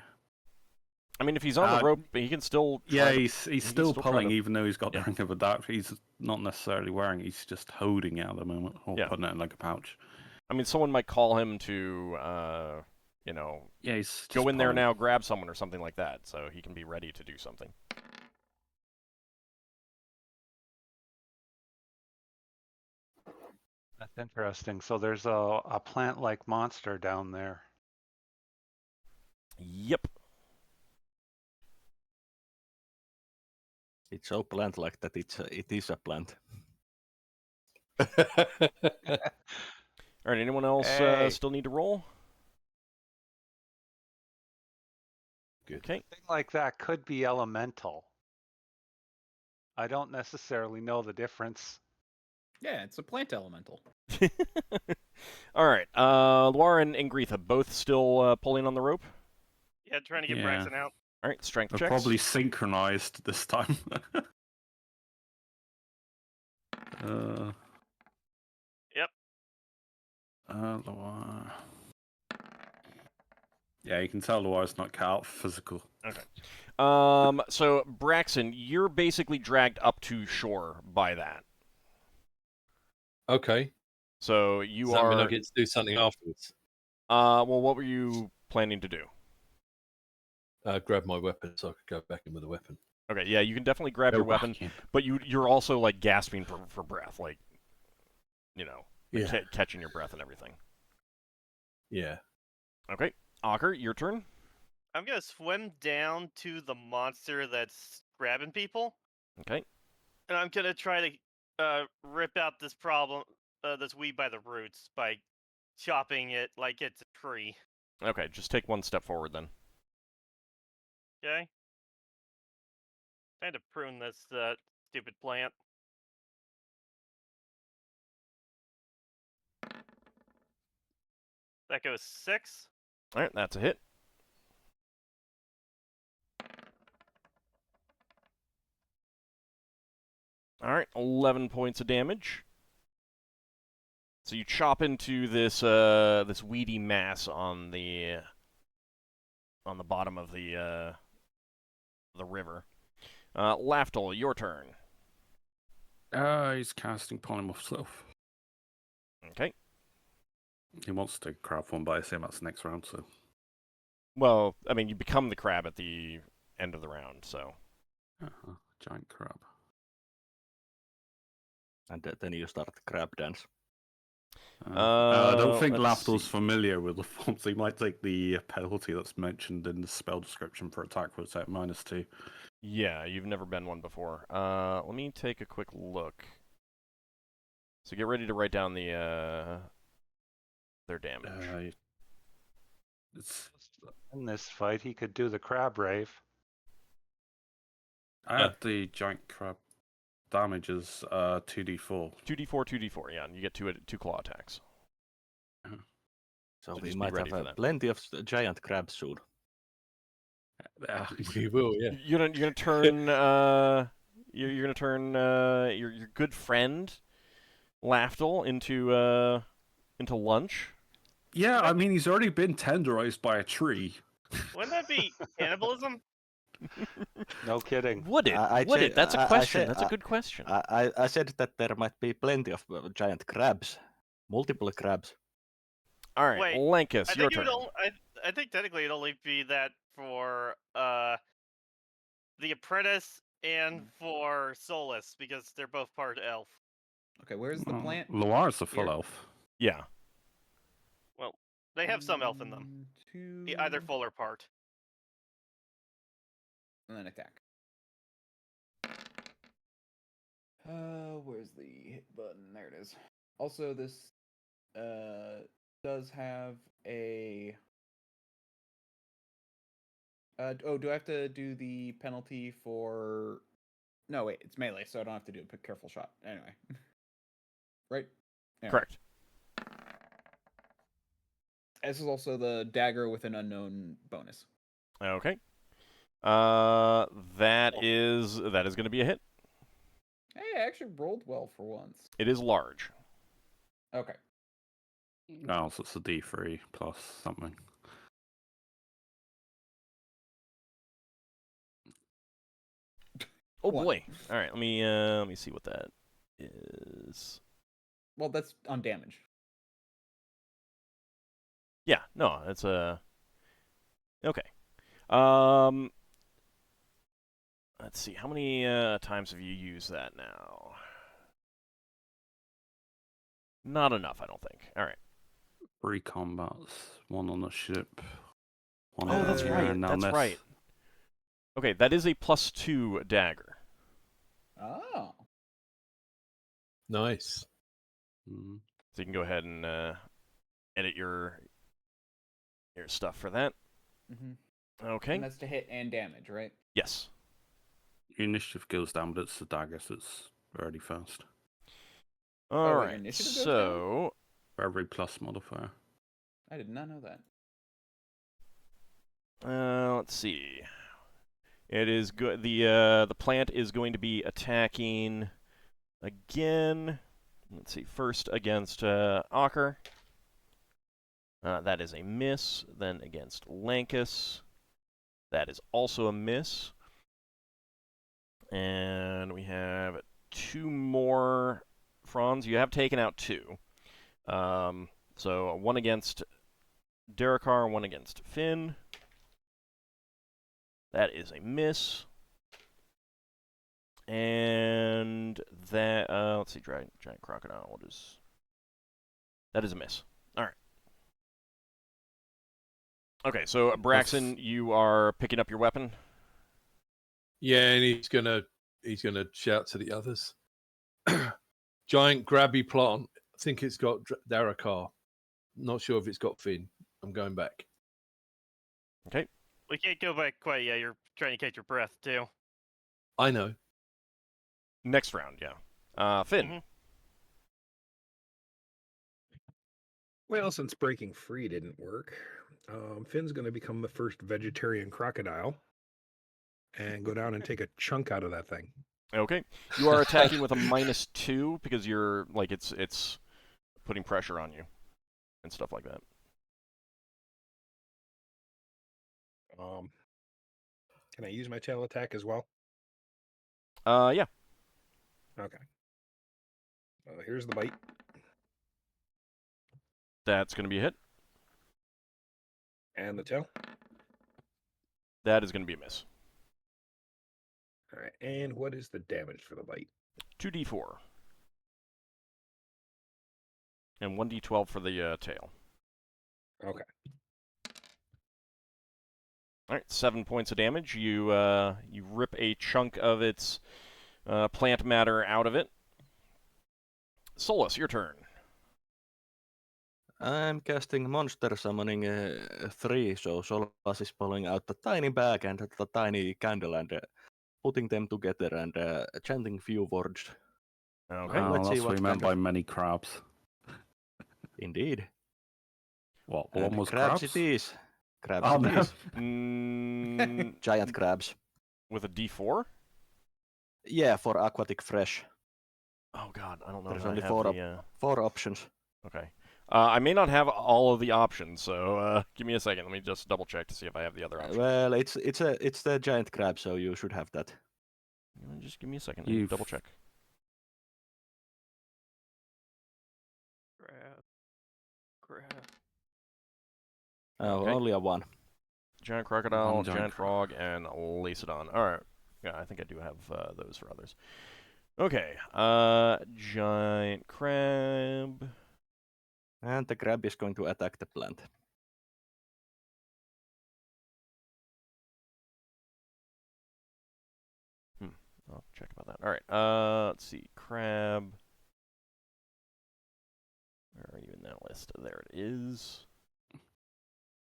I mean, if he's on the rope, he can still. Yeah, he's still still pulling, try to- even though he's got Yeah. the ring of a dark. He's not necessarily wearing. He's just holding it at the moment, or Yeah. putting it in like a pouch. I mean, someone might call him to, you know, Yeah, he's just go in there pulling. now, grab someone or something like that, so he can be ready to do something. That's interesting. So there's a plant-like monster down there. Yep. It's so plant-like that it is a plant. All right, anyone else Hey. still need to roll? Good. Okay. Thing like that could be elemental. I don't necessarily know the difference. Yeah, it's a plant elemental. All right. Luar and Ingritha both still pulling on the rope. Yeah, trying to get Yeah. Braxon out. All right, strength They're checks. probably synchronized this time. Yep. Loire. Yeah, you can tell Loire's not cut out for physical. Okay. So Braxon, you're basically dragged up to shore by that. Okay. So you Does that are. mean I get to do something afterwards? Well, what were you planning to do? Grab my weapon so I could go back in with a weapon. Okay, yeah, you can definitely grab your weapon, but you're also like gasping for breath, like, you know, like Yeah. catching your breath and everything. Yeah. Okay, Ockar, your turn. I'm gonna swim down to the monster that's grabbing people, Okay. and I'm gonna try to rip out this weed by the roots by chopping it like it's a tree. Okay, just take one step forward then. Okay. Trying to prune this stupid plant. That goes 6. All right, that's a hit. All right, 11 points of damage. So you chop into this this weedy mass on the bottom of the river. Lafdul, your turn. He's casting Polymorph Self. Okay. He wants to crab one, but I assume that's next round, so. Well, I mean, you become the crab at the end of the round, so. Giant crab. And then you start the crab dance. I don't think let's Lafdul's see. familiar with the forms. He might take the penalty that's mentioned in the spell description for attack was at -2. Yeah, you've never been one before. Let me take a quick look. So get ready to write down the their damage. It's In this fight, he could do the crab rave. I had the giant crab damage as 2d4. 2d4, 2d4. Yeah, and you get two claw attacks. So So we just be might ready have for that. plenty of giant crabs soon. We will, yeah. You're gonna turn you're gonna turn your good friend Lafdul into lunch. Yeah, I mean he's already been tenderized by a tree. Wouldn't that be cannibalism? No kidding. Would it? I Would said- it? That's a I question. said- That's a good question. I said that there might be plenty of giant crabs, multiple crabs. All right, Wait, Lankas, I your think it turn. would I think technically it'd only be that for the apprentice and for Solas because they're both part elf. Okay, where's the plant? Loire's a full Here. elf. Yeah. Well, they have some elf in them, 2, either full or part. and then attack. Where's the hit button? There it is. Also, this does have a. Oh, do I have to do the penalty for? No, wait, it's melee, so I don't have to do a careful shot. Anyway, right? Anyway. Correct. This is also the dagger with an unknown bonus. Okay. That is going to be a hit. Hey, I actually rolled well for once. It is large. Okay. Oh, so it's a D3 plus something. Oh One. boy. All right, let me see what that is. Well, that's on damage. Yeah, no, it's a okay. Let's see. How many times have you used that now? Not enough, I don't think. All right. 3 combats, 1 on the ship. One Oh, in that's the air, right. and now That's this. right. Okay, that is a +2 dagger. Oh. Nice. Mhm. So you can go ahead and edit your stuff for that. Mm-hmm. Okay. And that's to hit and damage, right? Yes. Your initiative goes down, but it's the dagger, so it's already fast. All wait, right. initiative goes So For every plus modifier. I did not know that. let's see. It is good. The plant is going to be attacking again. Let's see. First against Ockar. That is a miss. Then against Lankas. That is also a miss. And we have 2 more. Franz, you have taken out 2. So 1 against Darrakar, 1 against Finn. That is a miss. And that, let's see, giant crocodile. What is? That is a miss. All right. Okay, so Braxon, you are picking up your weapon. Yeah, and he's gonna shout to the others. Giant grabby plant. I think it's got Darrakar. Not sure if it's got Finn. I'm going back. Okay. We can't go back quite yet. You're trying to catch your breath too. I know. Next round, yeah. Finn. Mhm. Well, since breaking free didn't work, Finn's going to become the first vegetarian crocodile and go down and take a chunk out of that thing. Okay. You are attacking with a -2 because you're like it's putting pressure on you and stuff like that. Can I use my tail attack as well? Yeah. Okay. Here's the bite. That's going to be a hit. And the tail. That is going to be a miss. All right. And what is the damage for the bite? 2d4. And 1d12 for the tail. Okay. All right, 7 points of damage. You rip a chunk of its plant matter out of it. Solas, your turn. I'm casting Monster Summoning 3, so Solas is pulling out the tiny bag and the tiny candle and putting them together and chanting few words. Okay. Well, let's see that's what what we meant kind by many crabs. Indeed. What? And One was crabs crabs? it is. Crabs Oh, it no. is. Giant crabs. With a d4? Yeah, for aquatic fresh. Oh god, I don't know There's if I only have four options. Okay. I may not have all of the options, so give me a second. Let me just double check to see if I have the other options. Well, it's the giant crab, so you should have that. Just give me a second. Let me double check. Crab. Okay. Only a one. Giant crocodile, One giant giant frog, and Lacedon. Alright. Yeah, I think I do have those for others. Okay. Giant crab. And the crab is going to attack the plant. I'll check about that. Alright. Let's see. Crab. Where are you in that list? There it is.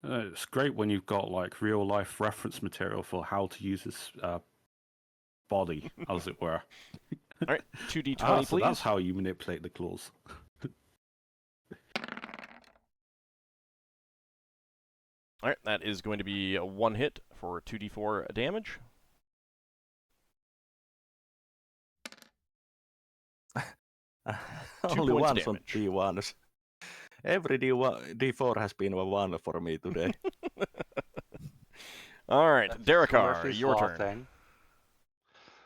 It's great when you've got like real life reference material for how to use this body, as it were. Alright. 2d20, So please. that's how you manipulate the claws. Alright, that is going to be a 1 hit for 2d4 damage. Only points ones on damage. D1s. Every D4 has been a 1 for me today. Alright, That's Darrakar, Murphy's your Law turn. thing.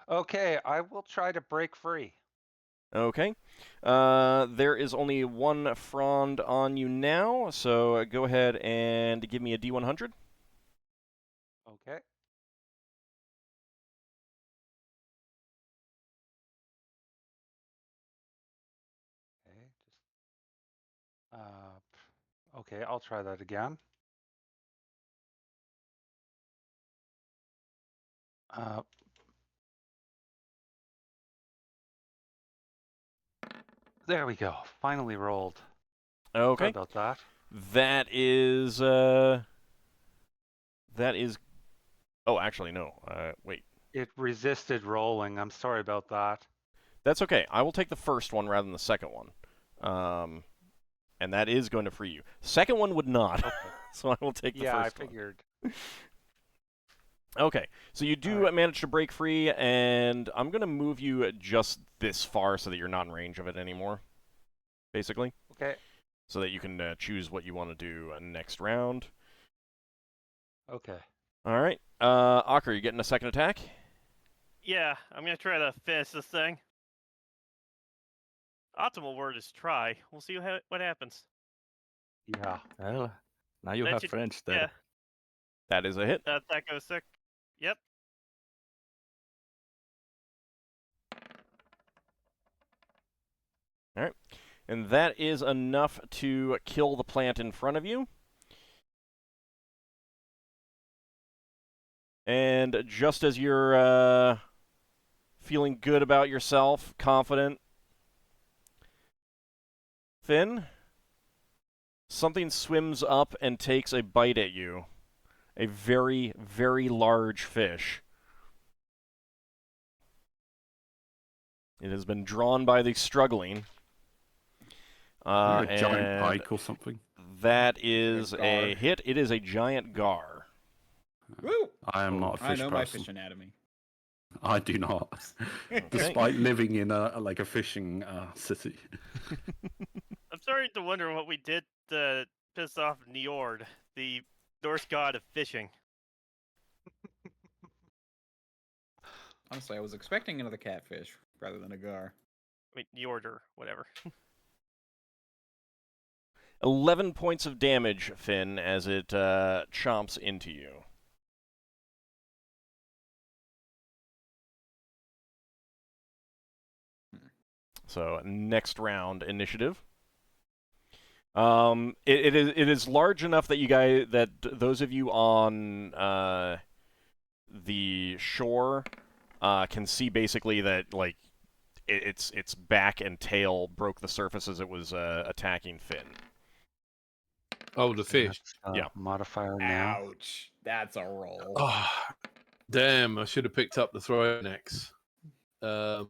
Okay, I will try to break free. Okay. There is only one frond on you now, so go ahead and give me a D100. Okay. Okay, I'll try that again. There we go. Finally rolled. Sorry Okay. about that. That is, oh, actually, no. Wait. It resisted rolling. I'm sorry about that. That's okay. I will take the first one rather than the second one. And that is going to free you. Second one would not. Okay. So I will take the Yeah, I first one. figured. Okay, so you do manage to break free, and I'm going to move you just this far so that you're not in range of it anymore, basically. Okay. So that you can choose what you want to do next round. Okay. All right. Ockar, you getting a second attack? Yeah, I'm gonna try to finish this thing. Optimal word is try. We'll see what happens. Yeah. Well, now you That have should- friends there. Yeah, That is a hit. that goes sick. Yep. All right. And that is enough to kill the plant in front of you. And just as you're feeling good about yourself, confident, Finn, something swims up and takes a bite at you. A very, very large fish. It has been drawn by the struggling. A giant and pike or something. that is Giant a gar. hit. It is a giant gar. Woo! I am not a I fish know my person. fish anatomy. I do not. Despite living in a fishing city. I'm starting to wonder what we did to piss off Njord, the Norse god of fishing. Honestly, I was expecting another catfish rather than a gar. I mean, Njord or whatever. 11 points of damage, Finn, as it chomps into you. So, next round initiative. It is large enough that those of you on the shore can see basically that like its back and tail broke the surface as it was attacking Finn. Oh, the fish. Yeah. Modifier now. Ouch. That's a roll. Oh, damn! I should have picked up the throw next. Let's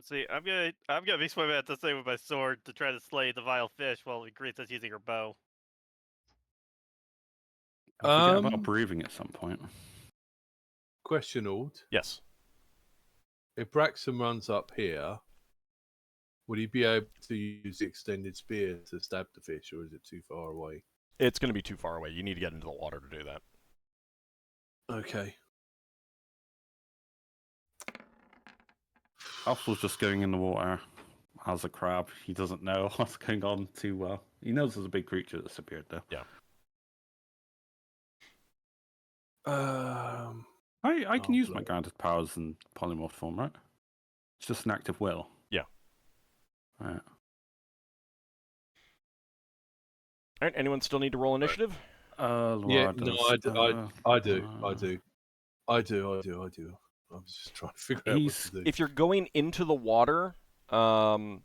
see. I'm gonna be swimming at this thing with my sword to try to slay the vile fish while Greta's using her bow. I forget about breathing at some point. Question, Ord. Yes. If Braxon runs up here, would he be able to use the extended spear to stab the fish, or is it too far away? It's going to be too far away. You need to get into the water to do that. Okay. Alpha's just going in the water as a crab. He doesn't know what's going on too well. He knows there's a big creature that's appeared though. Yeah. I can use my granted powers in polymorph form, right? It's just an active will. Yeah. Right. All right. Anyone still need to roll initiative? Yeah, no, I do. I'm just trying to figure out what to do. If you're going into the water, add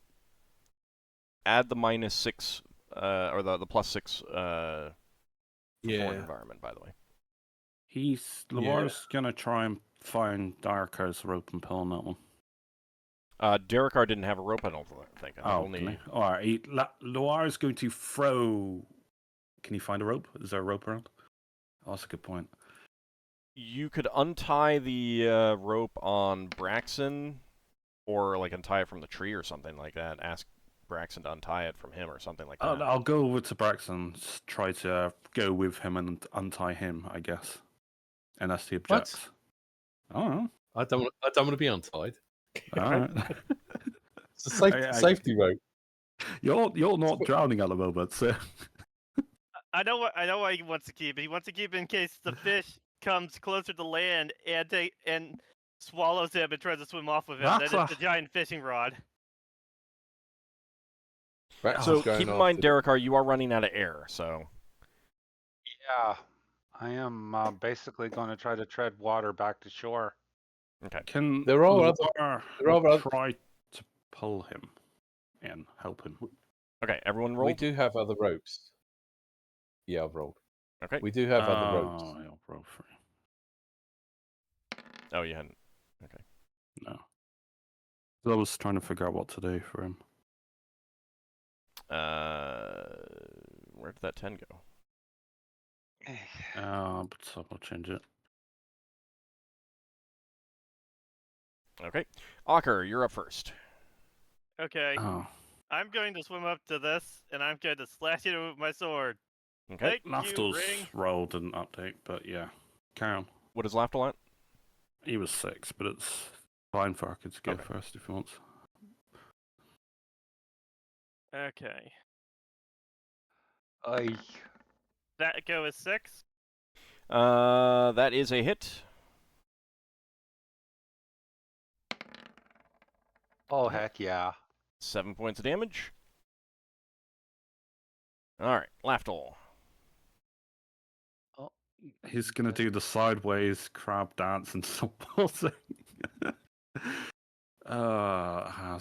the -6 or the +6 for foreign environment. By the way, Lawar's gonna try and find Darrakar's rope and pull on that one. Darrakar didn't have a rope. I don't think. Only. All right. Loire is going to throw. Can you find a rope? Is there a rope around? Oh, that's a good point. You could untie the rope on Braxon, or like untie it from the tree or something like that. Ask Braxon to untie it from him or something like that. I'll go over to Braxon, try to go with him and untie him, I guess. Unless he objects. What? I don't know. I don't want to be untied. All right. It's a safety rope. You're not drowning at the moment, so. I know why he wants to keep it. He wants to keep it in case the fish comes closer to land and swallows him and tries to swim off with him. Then it's a giant fishing rod. So keep in mind, Darrakar, you are running out of air. So. Yeah, I am basically going to try to tread water back to shore. Okay. Can there are try to pull him and help him? Okay, everyone roll. We do have other ropes. Yeah, I've rolled. Okay. We do have other ropes. Oh, I'll roll for you. Oh, you hadn't. Okay. No. I was trying to figure out what to do for him. Where did that 10 go? But I'll change it. Okay. Ockar, you're up first. Okay. Oh. I'm going to swim up to this, and I'm going to slash it with my sword. Okay. Lafdul's roll didn't update, but yeah. Carry on. What is Lafdul at? He was 6, but it's fine for Ockar to go first if he wants. Okay. Aye. That go is 6. That is a hit. Oh, heck yeah. 7 points of damage. Alright, Lafdul. Oh. He's going to do the sideways crab dance and something. That's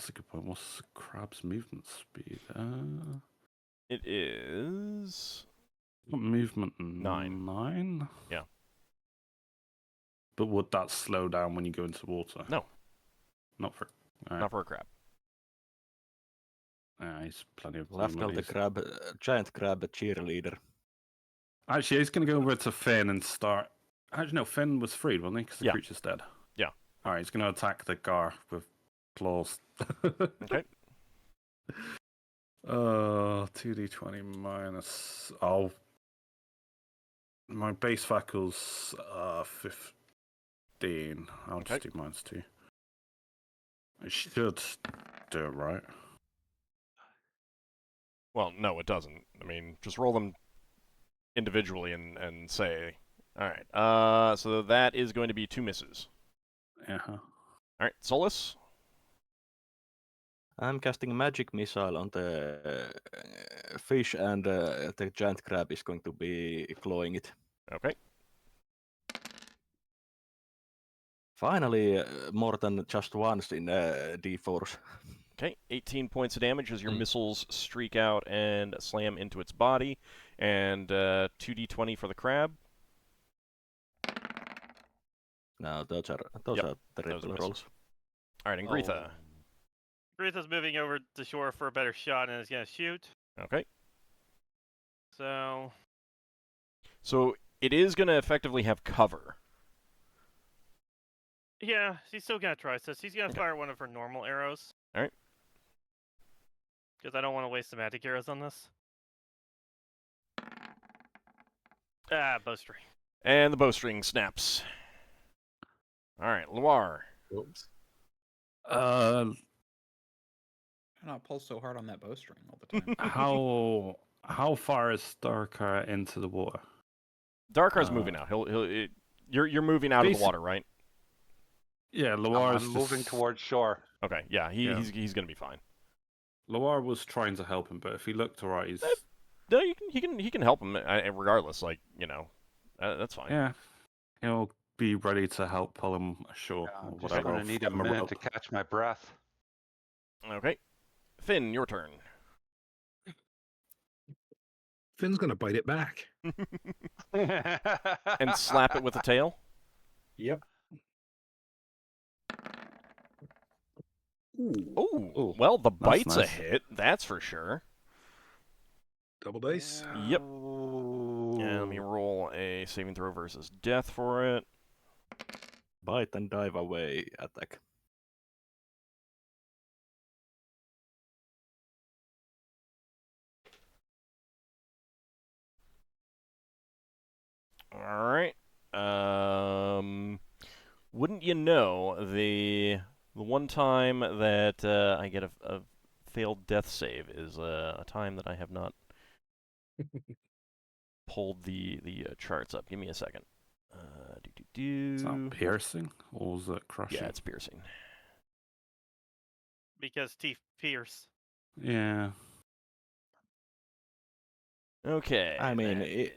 a good point. What's the crab's movement speed? It is... Movement 9. Yeah. But would that slow down when you go into water? No. Not for... Right. Not for a crab. He's plenty of... Lafdul the crab, giant crab cheerleader. Actually, he's going to go over to Finn and start... Actually, no, Finn was freed, wasn't he? Because the creature's dead. Yeah. Alright, he's going to attack the Gar with claws. Okay. 2d20 minus... Oh. My base facul's 15. I'll just do -2. I should do it right. Well, no, it doesn't. I mean, just roll them individually and say... Alright, so that is going to be 2 misses. Uh-huh. Alright, Solas? I'm casting magic missile on the fish, and the giant crab is going to be clawing it. Okay. Finally, more than just once in D4s. Okay, 18 points of damage as your missiles streak out and slam into its body, and 2d20 for the crab. No, those are Yep, terrible those are rolls. All right, and Gretha. Gretha's moving over to shore for a better shot and is going to shoot. Okay. So it is going to effectively have cover. yeah, she's still going to try. So she's going to fire one of her normal arrows. All right. Because I don't want to waste the magic arrows on this. Bowstring. And the bowstring snaps. All right, Loire. Oops. Not pull so hard on that bowstring all the time. How far is Darrakar into the water? Darkar's moving out. You're moving out of the water, right? Yeah, Loire's I'm moving towards shore. Okay, yeah, he's going to be fine. Loire was trying to help him, but if he looked alright, he's... No, he can help him regardless. Like, that's fine. Yeah, he'll be ready to help pull him ashore. Yeah, or I'm just whatever. going to need a minute to catch my breath. Okay, Finn, your turn. Finn's going to bite it back. And slap it with the tail. Yep. Ooh. Well, the bite's nice. a hit, that's for sure. Double dice. Yep. And let me roll a saving throw versus death for it. Bite and dive away attack. All right. Wouldn't you know, the one time that I get a failed death save is a time that I have not pulled the charts up. Give me a second. Is that piercing or is it crushing? Yeah, it's piercing. Because teeth pierce. Yeah. Okay. I mean,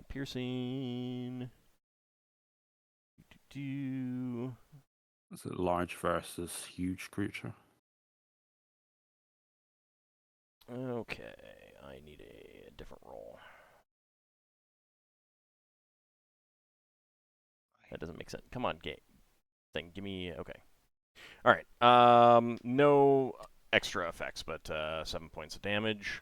piercing. Is it large versus huge creature? Okay, I need a different roll. That doesn't make sense. Come on, game thing. Give me okay. All right. No extra effects, but 7 points of damage.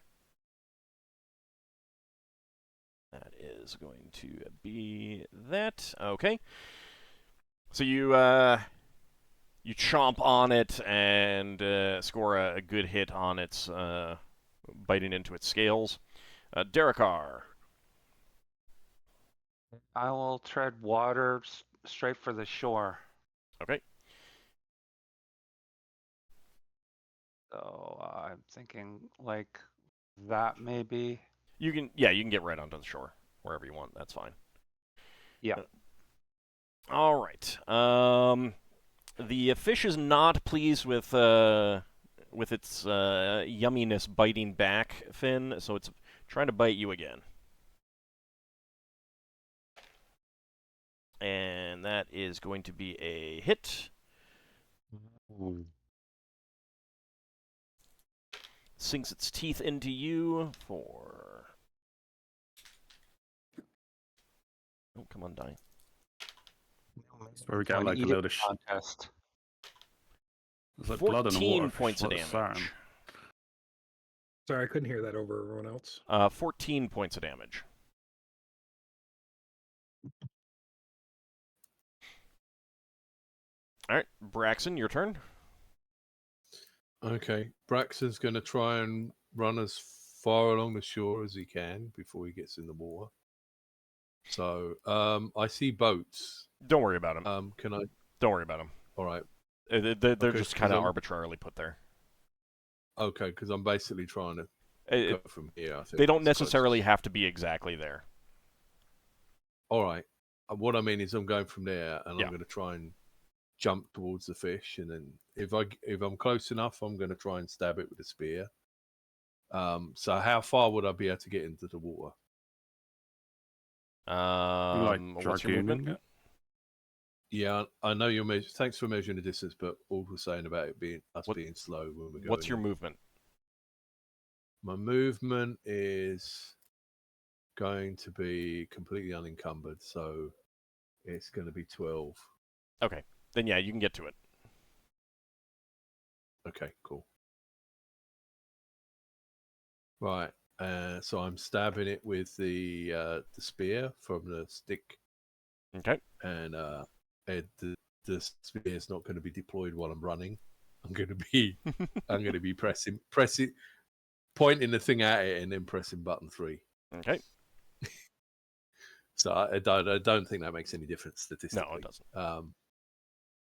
That is going to be that. Okay. So you chomp on it and score a good hit on its biting into its scales. Darrakar. I will tread water straight for the shore. Okay. So I'm thinking like that maybe. You can get right onto the shore wherever you want. That's fine. Yeah. All right. The fish is not pleased with its yumminess biting back, Finn, so it's trying to bite you again. And that is going to be a hit. Sinks its teeth into you for... Oh, come on, die. So we got like a load of contest. There's like blood in the water. 14 points of damage. Sorry, I couldn't hear that over everyone else. 14 points of damage. All right, Braxon, your turn. Okay, Braxton's going to try and run as far along the shore as he can before he gets in the water. So, I see boats. Don't worry about them. Can I? Don't worry about them. All right. They're just kind of arbitrarily put there. Okay, because I'm basically trying to go from here. I think they don't necessarily have to be exactly there. All right. what I mean is I'm going from there, and Yeah. I'm going to try and jump towards the fish, and then if I'm close enough, I'm going to try and stab it with a spear. So how far would I be able to get into the water? What's your movement? Dragooning it? Yeah, I know you're measuring. Thanks for measuring the distance, but all we're saying about it being being slow when we're going. What's your in. movement? My movement is going to be completely unencumbered, so it's going to be 12. Okay, then yeah, you can get to it. Okay, cool. Right, so I'm stabbing it with the spear from the stick. Okay. And the spear is not going to be deployed while I'm running. I'm going to be pressing, pointing the thing at it, and then pressing button 3. Okay. So I don't think that makes any difference statistically. No, it doesn't.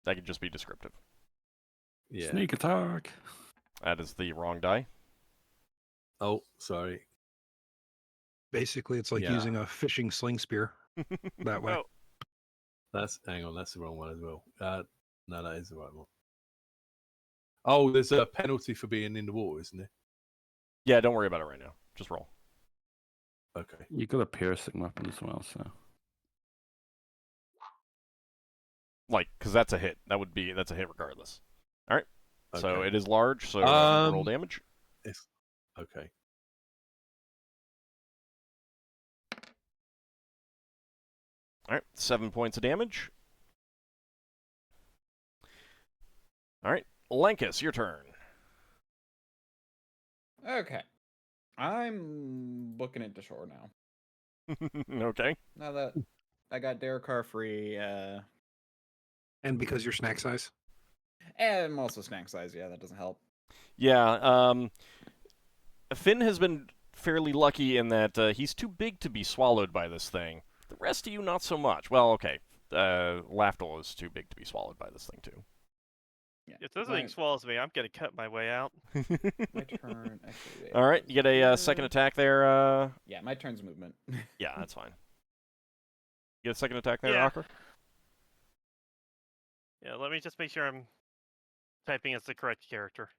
That could just be descriptive. Yeah. Sneak attack. That is the wrong die. Oh, sorry. Basically, it's like using a fishing sling spear that way. Oh, Hang on, that's the wrong one as well. No, that is the right one. Oh, there's a penalty for being in the water, isn't there? Yeah, don't worry about it right now. Just roll. Okay. You got a piercing weapon as well, so. Like, because that's a hit. That's a hit regardless. All right. Okay. So it is large. So roll damage. Okay. All right, 7 points of damage. All right, Lankas, your turn. Okay. I'm looking into shore now. Okay. Now that I got Darrakar free, And because you're snack size? and I'm also snack size, yeah, that doesn't help. Yeah, Finn has been fairly lucky in that he's too big to be swallowed by this thing. The rest of you, not so much. Well, okay. Lafdul is too big to be swallowed by this thing, too. Yeah. if this thing swallows me, I'm gonna cut my way out. My turn. Actually, All right, you get a second attack there. Yeah, my turn's movement. Yeah, that's fine. You get a second attack there, Yeah. Ockar? Yeah, let me just make sure I'm typing as the correct character.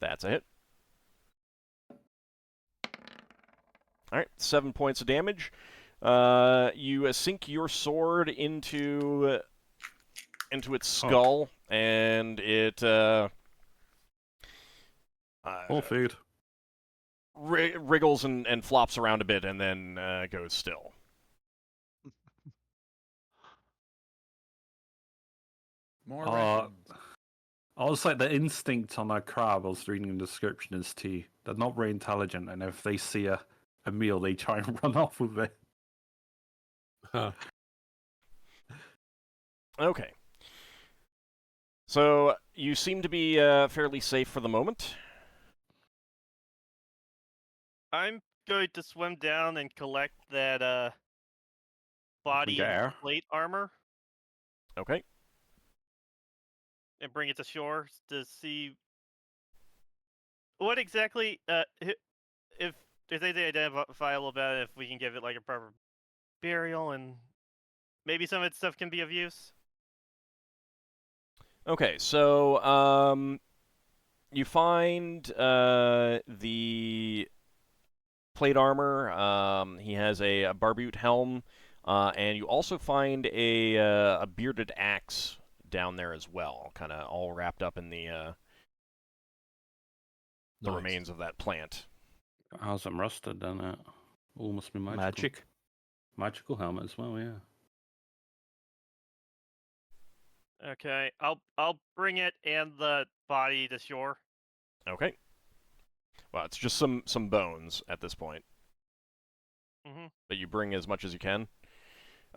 That's a hit. All right, 7 points of damage. You sink your sword into its skull, and it Full food. wriggles and flops around a bit, and then goes still. More Uh, rations. I was like, the instinct on a crab, I was reading the description, is they're not very intelligent, and if they see a meal, they try and run off with it. Okay. So you seem to be fairly safe for the moment. I'm going to swim down and collect that body and Air. plate armor Okay. and bring it to shore to see what exactly if there's anything identifiable about it, if we can give it like a proper burial, and maybe some of its stuff can be of use. Okay, so you find the plate armor. He has a barbute helm, and you also find a bearded axe down there as well, kind of all wrapped up in the Nice. remains of that plant. How's it rusted, then? It all must be magical. Magic. Magical helmet as well, yeah. Okay, I'll bring it and the body to shore. Okay. Well, it's just some bones at this point. Mm-hmm. But you bring as much as you can.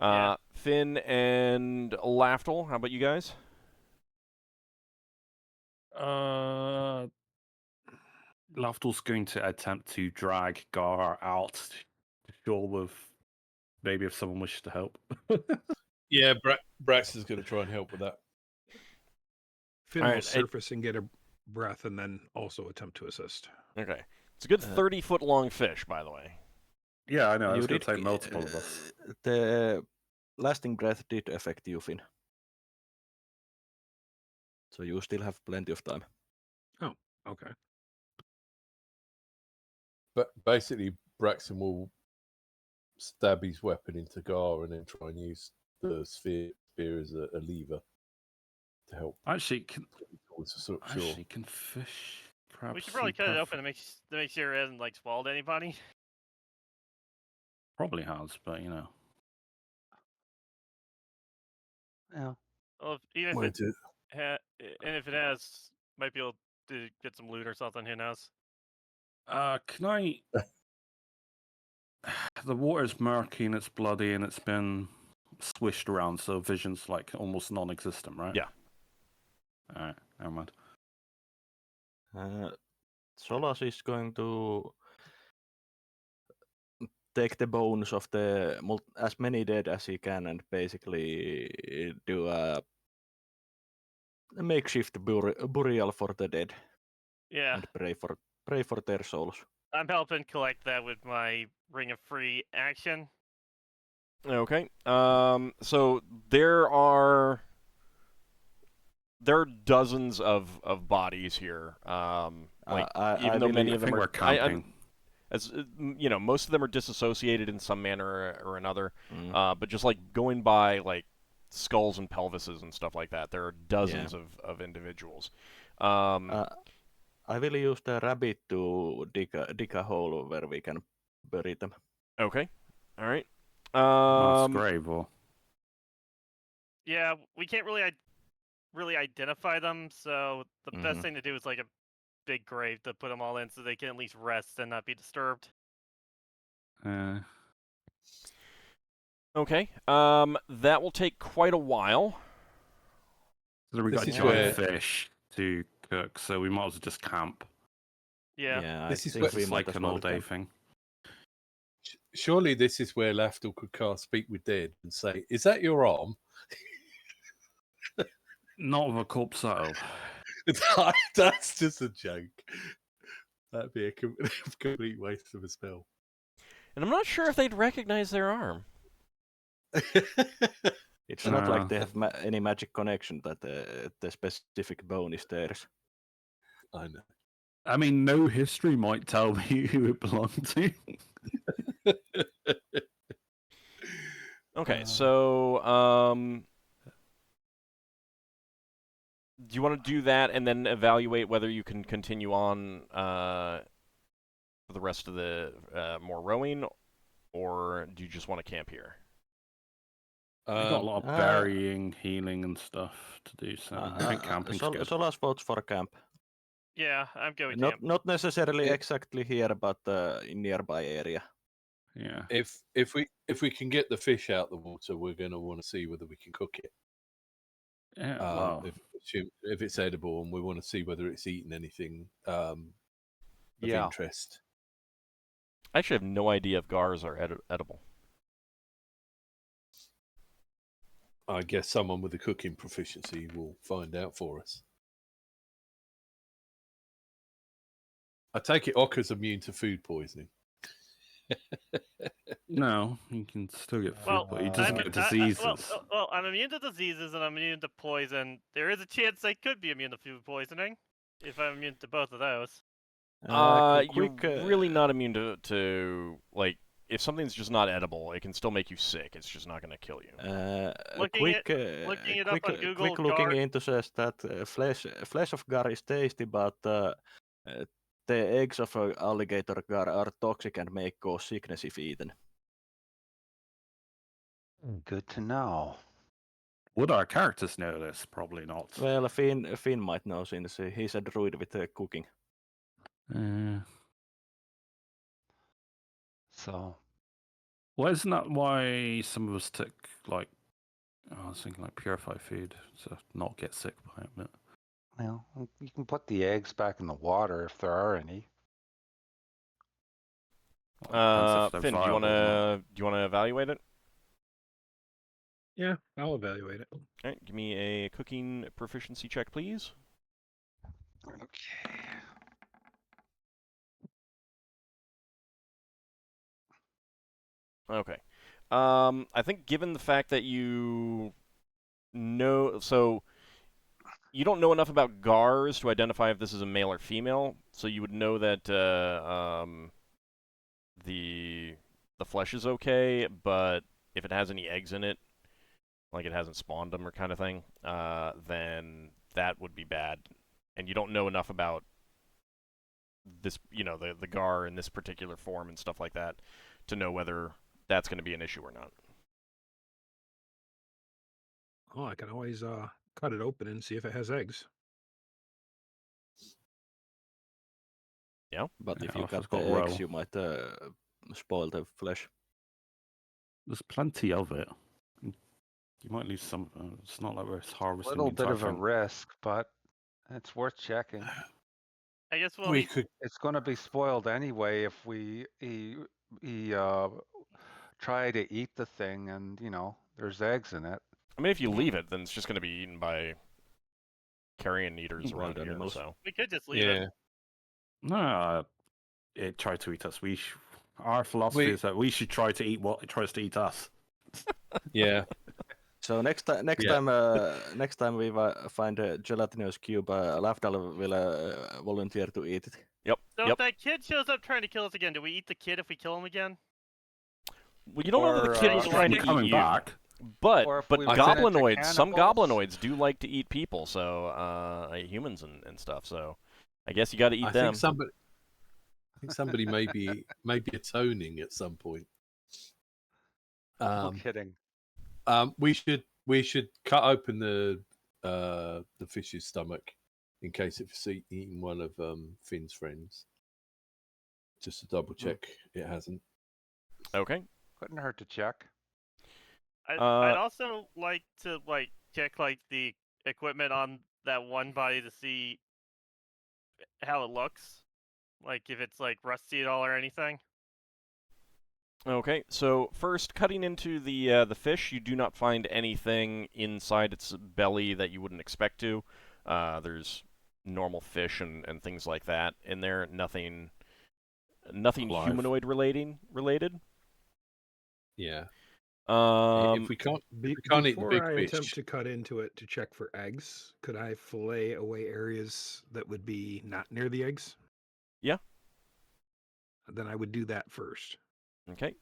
Yeah. Finn and Lafdul, how about you guys? Lafdul's going to attempt to drag Gar out to shore with maybe if someone wishes to help. Yeah, Braxton's going to try and help with that. Finn All will right, surface and get a breath and then also attempt to assist. Okay. It's a good 30-foot long fish, by the way. Yeah, I know. I You was going did to say multiple of us. The lasting breath did affect you, Finn. So you still have plenty of time. Oh, okay. But basically, Braxon will stab his weapon into Gar and then try and use the spear as a lever to help. Actually, can Sure. fish We perhaps should probably be cut it open to make sure it hasn't like swallowed anybody. Probably has, but you know. Yeah. Well, even if Wait, and if it has, might be able to get some loot or something. Who knows? Can I? The water's murky and it's bloody and it's been swished around, so vision's like almost non-existent, right? Yeah. All right, never mind. Solas is going to take the bones of as many dead as he can and basically do a makeshift burial for the dead Yeah, and pray for their souls. I'm helping collect that with my Ring of Free action. Okay. So there are dozens of bodies here. Even though many of them I think are we're camping. as you know, most of them are disassociated in some manner or another. Mm. But just like going by like skulls and pelvises and stuff like that, there are dozens of individuals. I will use the rabbit to dig a hole where we can bury them. Okay. All right. That's grave, or Yeah, we can't really identify them, so the best thing to do is like a big grave to put them all in, so they can at least rest and not be disturbed. Okay. That will take quite a while. So we got This is giant where- fish to cook, so we might as well just camp. Yeah. This I is think what- we It's might like as an well all-day camp. thing. Surely this is where Lafdul could cast Speak with Dead and say, "Is that your arm?" Not with a corpse saddle. That's just a joke. That'd be a complete waste of a spell. And I'm not sure if they'd recognize their arm. It's not like they have any magic connection that the specific bone is theirs. I know. I mean, no history might tell me who it belonged to. Okay, so do you want to do that and then evaluate whether you can continue on for the rest of the more rowing, or do you just want to camp here? We've got a lot of burying, healing, and stuff to do, so I think camping's good. Solas votes for camp. Yeah, I'm going Not camp. not necessarily exactly here, but in nearby area. Yeah. If we can get the fish out the water, we're going to want to see whether we can cook it. Yeah. Wow. If it's edible, and we want to see whether it's eaten anything of interest. I actually have no idea if gars are edible. I guess someone with a cooking proficiency will find out for us. I take it Ockar's immune to food poisoning. No, he can still get food, Well, but he doesn't get diseases. well, I'm immune to diseases and I'm immune to poison. There is a chance I could be immune to food poisoning if I'm immune to both of those. You're really not immune to like, if something's just not edible, it can still make you sick. It's just not going to kill you. Looking it up on Google, quick looking into says that flesh of gar is tasty, but the eggs of an alligator gar are toxic and may cause sickness if eaten. Good to know. Would our characters know this? Probably not. Well, Finn might know since he's a druid with cooking. So, Well, isn't that why some of us took, like, I was thinking like purify food to not get sick by it, but... well, you can put the eggs back in the water if there are any. Finn, do you want to evaluate it? Yeah, I'll evaluate it. All right, give me a cooking proficiency check, please. Okay. Okay. I think given the fact that you know, so you don't know enough about Gars to identify if this is a male or female, so you would know that the flesh is okay, but if it has any eggs in it, like it hasn't spawned them or kind of thing, then that would be bad. And you don't know enough about this, the Gar in this particular form and stuff like that, to know whether that's going to be an issue or not. Oh, I can always cut it open and see if it has eggs. Yeah. But if Yeah, you if cut it's got the eggs, roe. you might spoil the flesh. There's plenty of it. You might lose some. It's not like we're A harvesting little the bit entire of a thing. risk, but it's worth checking. I guess we'll We eat. could. It's going to be spoiled anyway if we try to eat the thing and there's eggs in it. I mean, if you leave it, then it's just going to be eaten by carrion eaters Wild around here, animals. so... We could just leave Yeah. it. No, it tried to eat us. Our philosophy is that we should try to eat what it tries to eat us. Yeah. So next Yeah. time we find a gelatinous cube, Lafdul will volunteer to eat it. Yep. So Yep. if that kid shows up trying to kill us again, do we eat the kid if we kill him again? Well, you don't know that Or, the kid uh, was trying to eat coming you, back. but Or if but we run into goblinoids, some cannibals. goblinoids do like to eat people, so humans and stuff. So I guess you got to eat I them. think somebody may be atoning at some point. No kidding. We should cut open the fish's stomach in case it's eaten one of Finn's friends, just to double check it hasn't. Okay. Couldn't hurt to check. I'd also like to check the equipment on that one body to see how it looks, if it's rusty at all or anything. Okay, so first, cutting into the fish, you do not find anything inside its belly that you wouldn't expect to. There's normal fish and things like that in there. Nothing Alive. humanoid related. Yeah. Um, if we can't eat the Before big I fish, attempt to cut into it to check for eggs, could I fillet away areas that would be not near the eggs? Yeah. Then I would do that first. Okay.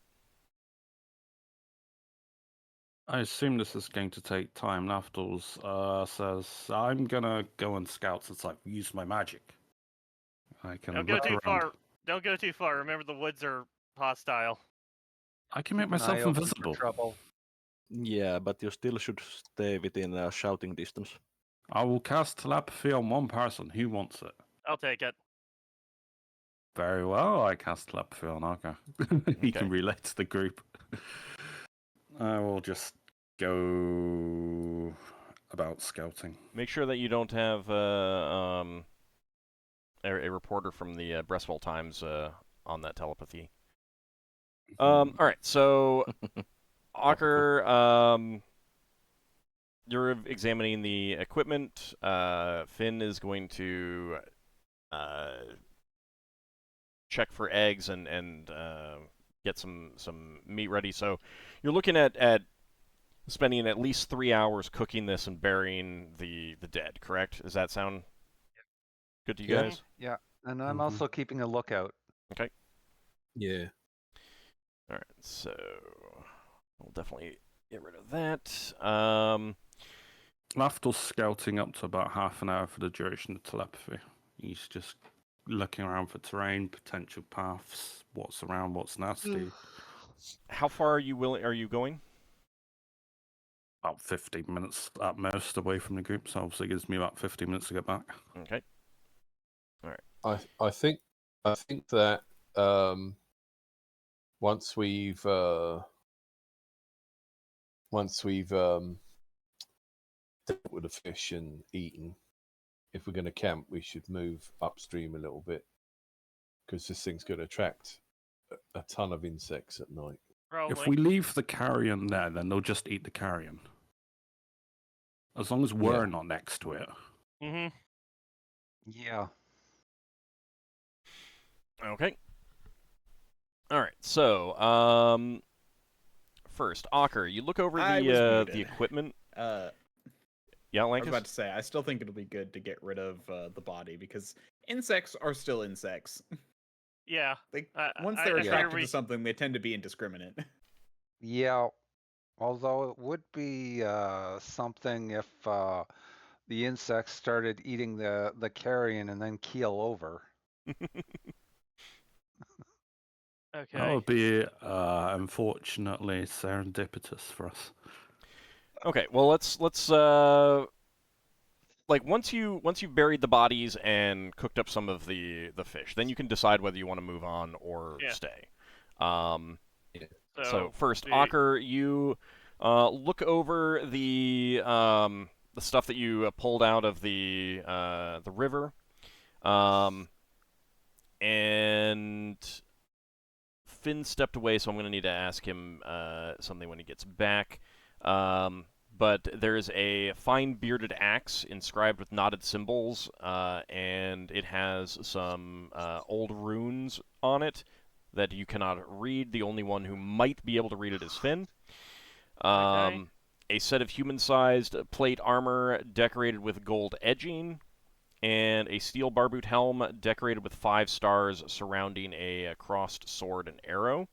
I assume this is going to take time. Lafdul says, I'm going to go and scout since I've used my magic. I can Don't go look too around. far. Don't go too far. Remember, the woods are hostile. I can make Keep an myself eye open for invisible. trouble. Yeah, but you still should stay within shouting distance. I will cast telepathy on one person. Who wants it? I'll take it. Very well, I cast telepathy on Ockar. He can Okay. relate to the group. I will just go about scouting. Make sure that you don't have a reporter from the Breastwell Times on that telepathy. All right, so Ockar, you're examining the equipment. Finn is going to check for eggs and get some meat ready. So you're looking at spending at least 3 hours cooking this and burying the dead, correct? Does that sound good to you Yeah. guys? Yeah, and I'm Mhm. also keeping a lookout. Okay. yeah. All right, so we'll definitely get rid of that. Lafdul's scouting up to about half an hour for the duration of telepathy. He's just looking around for terrain, potential paths, what's around, what's nasty. How far are you going? About 15 minutes at most away from the group, so obviously it gives me about 15 minutes to get back. Okay. I think that once we've dealt with the fish and eaten, if we're going to camp, we should move upstream a little bit because this thing's going to attract a ton of insects at night. Probably. If we leave the carrion there, then they'll just eat the carrion. As long as we're not next to it. Mm-hmm. Yeah. Okay. All right. So, first. Ockar, you look over I was the muted. equipment. Yeah, Yeah, I was Lankas? about to say, I still think it'll be good to get rid of the body because insects are still insects. Yeah. They I- once I- they're I figure attracted we- to something, they tend to be indiscriminate. Yeah, although it would be something if the insects started eating the carrion and then keel over. Okay. That would be unfortunately serendipitous for us. Okay, well let's like once you've buried the bodies and cooked up some of the fish, then you can decide whether you want to move on or Yeah. stay. So, So first, the- Ockar, you look over the stuff that you pulled out of the river, and Finn stepped away, so I'm going to need to ask him something when he gets back. But there's a fine bearded axe inscribed with knotted symbols, and it has some old runes on it that you cannot read. The only one who might be able to read it is Finn. Okay. A set of human-sized plate armor decorated with gold edging, and a steel barboot helm decorated with 5 stars surrounding a crossed sword and arrow.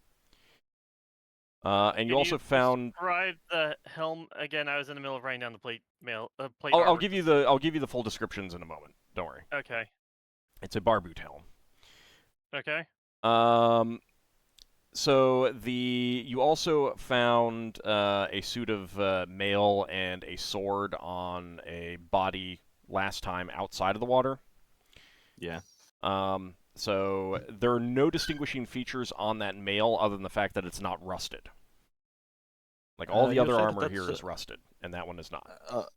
And you Can also found. describe the helm again? I was in the middle of writing down the plate I'll armor. give you the full descriptions in a moment. Don't worry. Okay. It's a barboot helm. Okay. So you also found a suit of mail and a sword on a body last time outside of the water. Yeah. So there are no distinguishing features on that mail other than the fact that it's not rusted. Like all the You other said armor here that's, is rusted, and that one is not.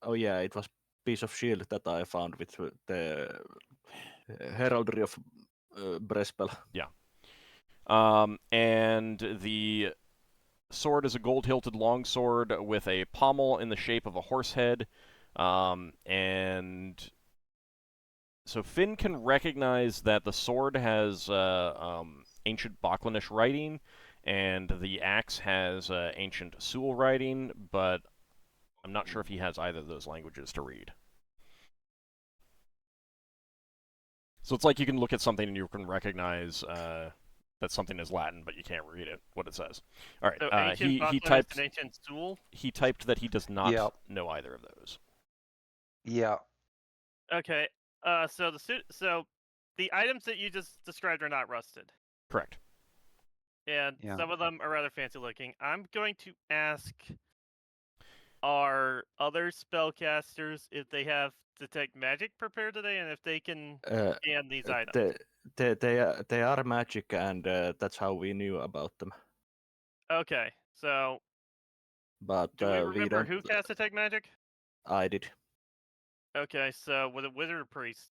Oh yeah, it was piece of shield that I found with the heraldry of Brespel. Yeah. And the sword is a gold-hilted longsword with a pommel in the shape of a horse head, and so Finn can recognize that the sword has ancient Bocklanish writing, and the axe has ancient Sul writing, but I'm not sure if he has either of those languages to read. So it's like you can look at something and you can recognize that something is Latin, but you can't read it, what it says. All right, So ancient he Bocklanish typed and ancient Stool. he typed that he does not Yep. know either of those. Yeah. Okay. So the items that you just described are not rusted, Correct. and Yeah. some of them are rather fancy looking. I'm going to ask our other spellcasters if they have detect magic prepared today, and if they can scan these items. They are magic, and that's how we knew about them. Okay. So But do we remember don't. who cast detect magic? I did. Okay. So was it wizard or priest?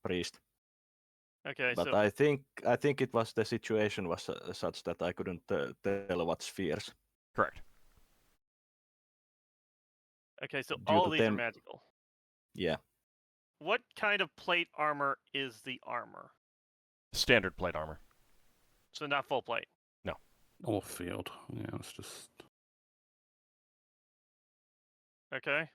Priest. Okay. But So I think it was the situation was such that I couldn't tell what spheres. Correct. okay. So due all to of these are them- magical. Yeah. What kind of plate armor is the armor? Standard plate armor. So not full plate. Or field. Yeah, it's just. Okay.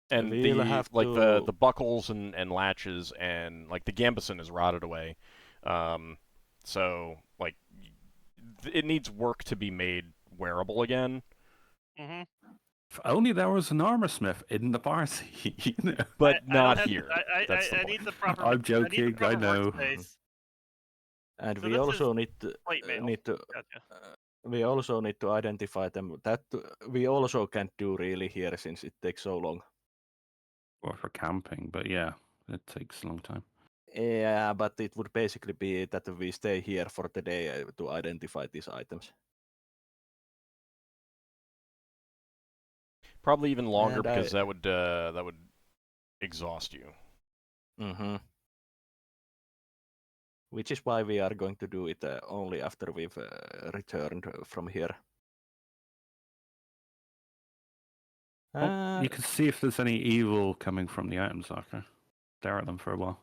And We'll have the to- buckles and latches and like the gambeson is rotted away, so like it needs work to be made wearable again. Mm-hmm. If only there was an armor smith in the Barcy, you know. But I don't not have- here. I That's the need point. the proper. I'm I need the joking, I proper know. workspace. And So we this is also need to plate mail. Gotcha. we also need to identify them. That we also can't do really here since it takes so long. Or for camping, but yeah, it takes a long time. Yeah, but it would basically be that we stay here for the day to identify these items. Probably even longer And because that would exhaust you. Mm-hmm. Which is why we are going to do it only after we've returned from here. Oh, you can see if there's any evil coming from the items, Ockar. Stare at them for a while.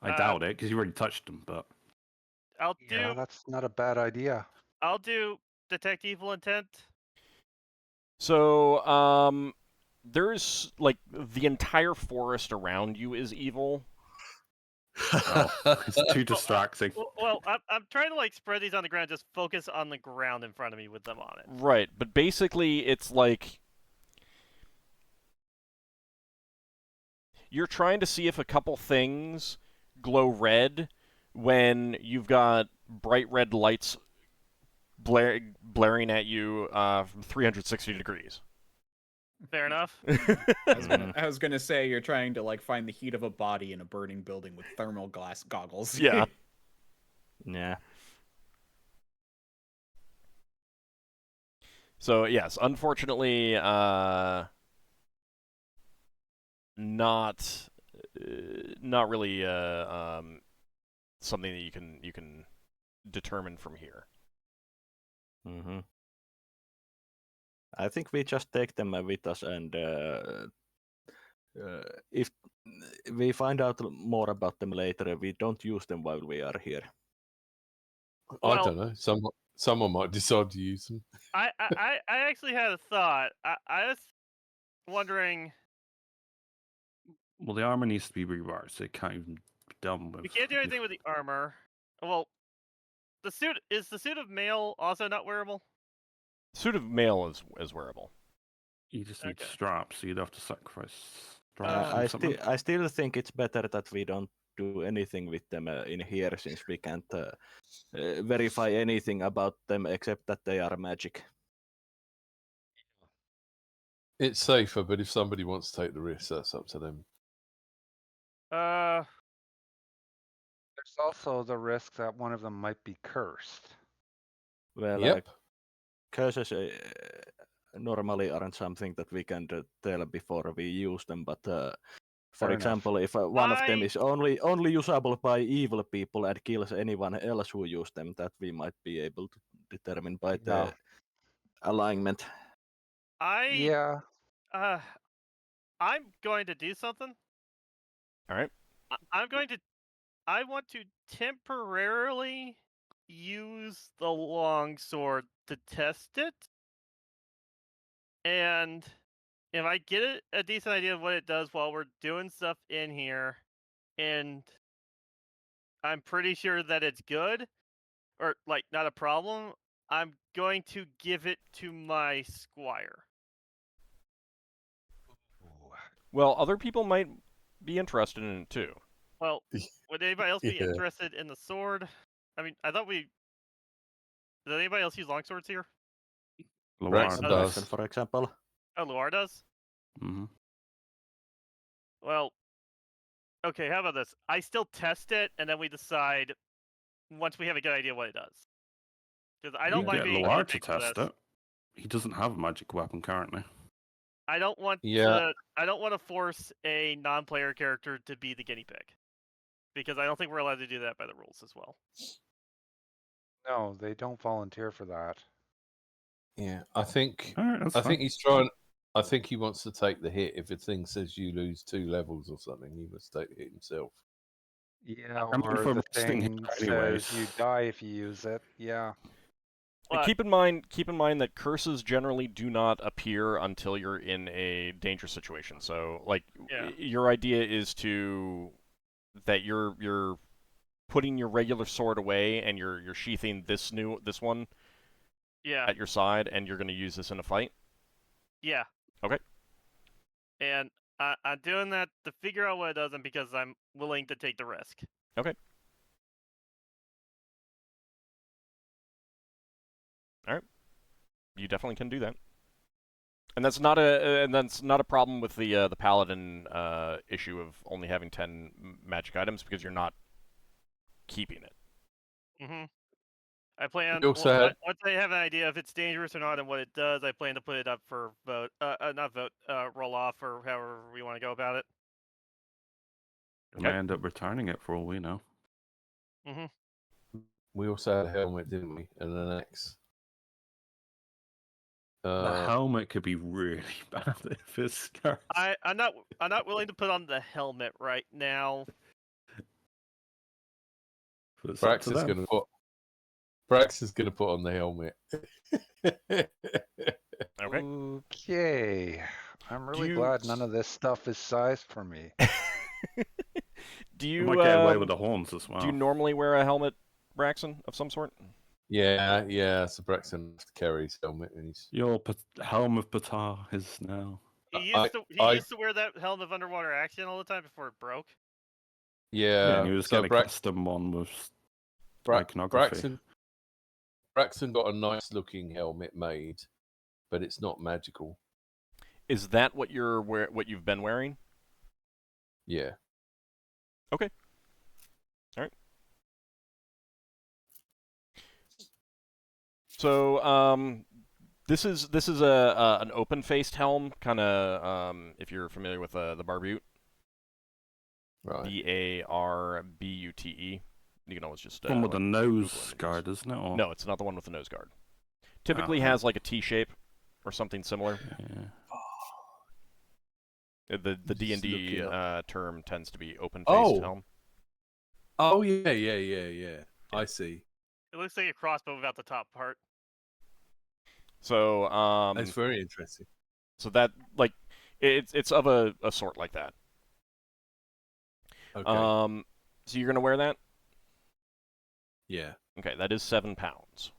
I doubt it, because you already touched them, but... I'll Yeah, do. that's not a bad idea. I'll do detect evil intent? So, there's like the entire forest around you is evil. Oh, it's too distracting. Well, I'm trying to like spread these on the ground. Just focus on the ground in front of me with them on it. Right, but basically it's like you're trying to see if a couple things glow red when you've got bright red lights blaring at you from 360 degrees. Fair enough. I was gonna say you're trying to like find the heat of a body in a burning building with thermal glass goggles. Yeah. Yeah. So yes, unfortunately, not really something that you can determine from here. Mm-hmm. I think we just take them with us, and if we find out more about them later, we don't use them while we are here. I Well- don't know. Someone might decide to use them. I actually had a thought. I was wondering. Well, the armor needs to be rewired, so it can't even be done with. We can't do anything with the armor. Well, the suit is the suit of mail also not wearable. Suit of mail is wearable. You just need Okay. straps, so you'd have to sacrifice straps. I or something. still think it's better that we don't do anything with them in here, since we can't verify anything about them except that they are magic. It's safer, but if somebody wants to take the risk, that's up to them. Uh, There's also the risk that one of them might be cursed. Well, Yep. curses normally aren't something that we can tell before we use them, but for Fair enough. example, if one of them I- is only usable by evil people and kills anyone else who use them, that we might be able to determine by the alignment. Yeah. I'm going to do something. All right. I want to temporarily use the longsword to test it, and if I get a decent idea of what it does while we're doing stuff in here, and I'm pretty sure that it's good, or like not a problem, I'm going to give it to my squire. Well, other people might be interested in it too. Well, would anybody else be Yeah. interested in the sword? I mean, I thought we. Does anybody else use longswords here? Braxon does. Braxon, for example. Oh, Luar does? Mm-hmm. Well, okay, how about this? I still test it, and then we decide once we have a good idea what it does. Because I don't You mind get being Luar to guinea pig for test this. it. He doesn't have a magic weapon currently. I don't want Yeah. I don't want to force a non-player character to be the guinea pig, because I don't think we're allowed to do that by the rules as well. No, they don't volunteer for that. Yeah, I think All right, that's I fine. think he's trying. I think he wants to take the hit. If a thing says you lose 2 levels or something, he must take the hit himself. Yeah, I mean, or for the resting thing it says anyways. you die if you use it. Yeah. And But- keep in mind that curses generally do not appear until you're in a dangerous situation. So, like, Yeah. your idea is that you're putting your regular sword away and you're sheathing this one Yeah, at your side, and you're going to use this in a fight. yeah. Okay. And I'm doing that to figure out what it does, and because I'm willing to take the risk. Okay. All right. You definitely can do that. And that's not a problem with the Paladin issue of only having 10 magic items, because you're not keeping it. Mm-hmm. I plan We also had- once I have an idea if it's dangerous or not and what it does, I plan to put it up for vote. Not vote. Roll off, or however we want to go about it. They may end up returning it for all we know. Mm-hmm. We also had a helmet, didn't we? And an axe. The helmet could be really bad if it's scarce. I'm not willing to put on the helmet right now. But it's up to Braxon's them. going to put. Braxon's going to put on the helmet. Okay. Okay. I'm really you- glad none of this stuff is sized for me. Do You you might get away with the horns as well. do you normally wear a helmet, Braxon, of some sort? Yeah. So Braxton has to carry his helmet, and he's. Your helm of Patar is now. He I- used to wear that helm of underwater action all the time before it broke. Yeah, and he was so getting a custom one with iconography. Braxton got a nice looking helmet made, but it's not magical. Is that what what you've been wearing? Yeah. Okay. All right. So this is an open-faced helm, kind of if you're familiar with the Barbute. Right. Barbute. You can always just One with the nose Google images. guard, isn't it? Or... No, it's not the one with the nose guard. Typically has like a T shape or something similar. Yeah. The D&D term tends to be open-faced Oh. helm. Oh yeah. I see. It looks like a crossbow without the top part. So That's very interesting. so that like it's of a sort like that. Okay. So you're gonna wear that? Yeah. Okay, that is 7 pounds.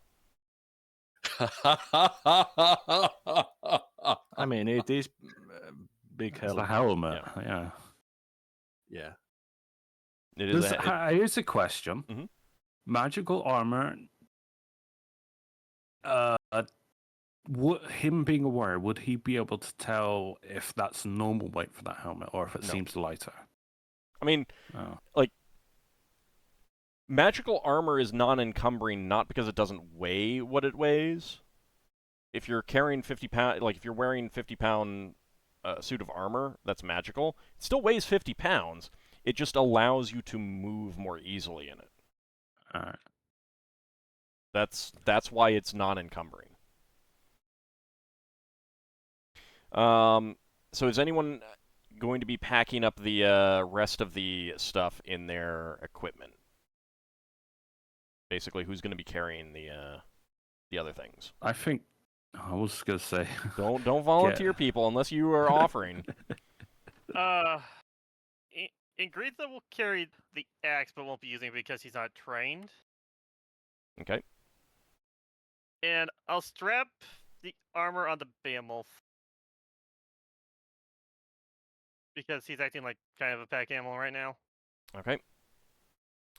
I mean, it is big It's help. the helmet, yeah. Yeah. It is. Here's a question. Mhm. Magical armor. Him being aware, would he be able to tell if that's normal weight for that helmet or if it No. seems lighter? I mean, like magical armor is non-encumbering not because it doesn't weigh what it weighs. If you're carrying 50 pound, like if you're wearing 50-pound suit of armor that's magical, it still weighs 50 pounds. It just allows you to move more easily in it. Alright. That's why it's non-encumbering. So is anyone going to be packing up the rest of the stuff in their equipment? Basically, who's going to be carrying the other things? I think I was gonna say Don't volunteer people unless you are offering. Ingritha will carry the axe, but won't be using it because he's not trained. Okay. And I'll strap the armor on the Behemoth because he's acting like kind of a pack animal right now. Okay.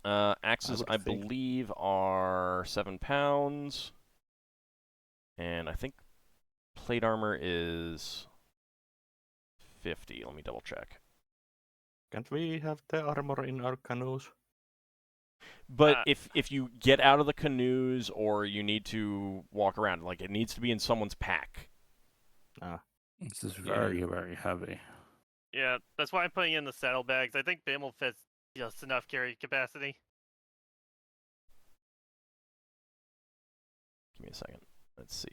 Axes, I believe, are 7 pounds. And I think plate armor is 50. Let me double check. Can't we have the armor in our canoes? But if you get out of the canoes or you need to walk around, like it needs to be in someone's pack. This is very, very heavy. Yeah, that's why I'm putting in the saddlebags. I think Behemoth fits just enough carry capacity. Give me a second. Let's see.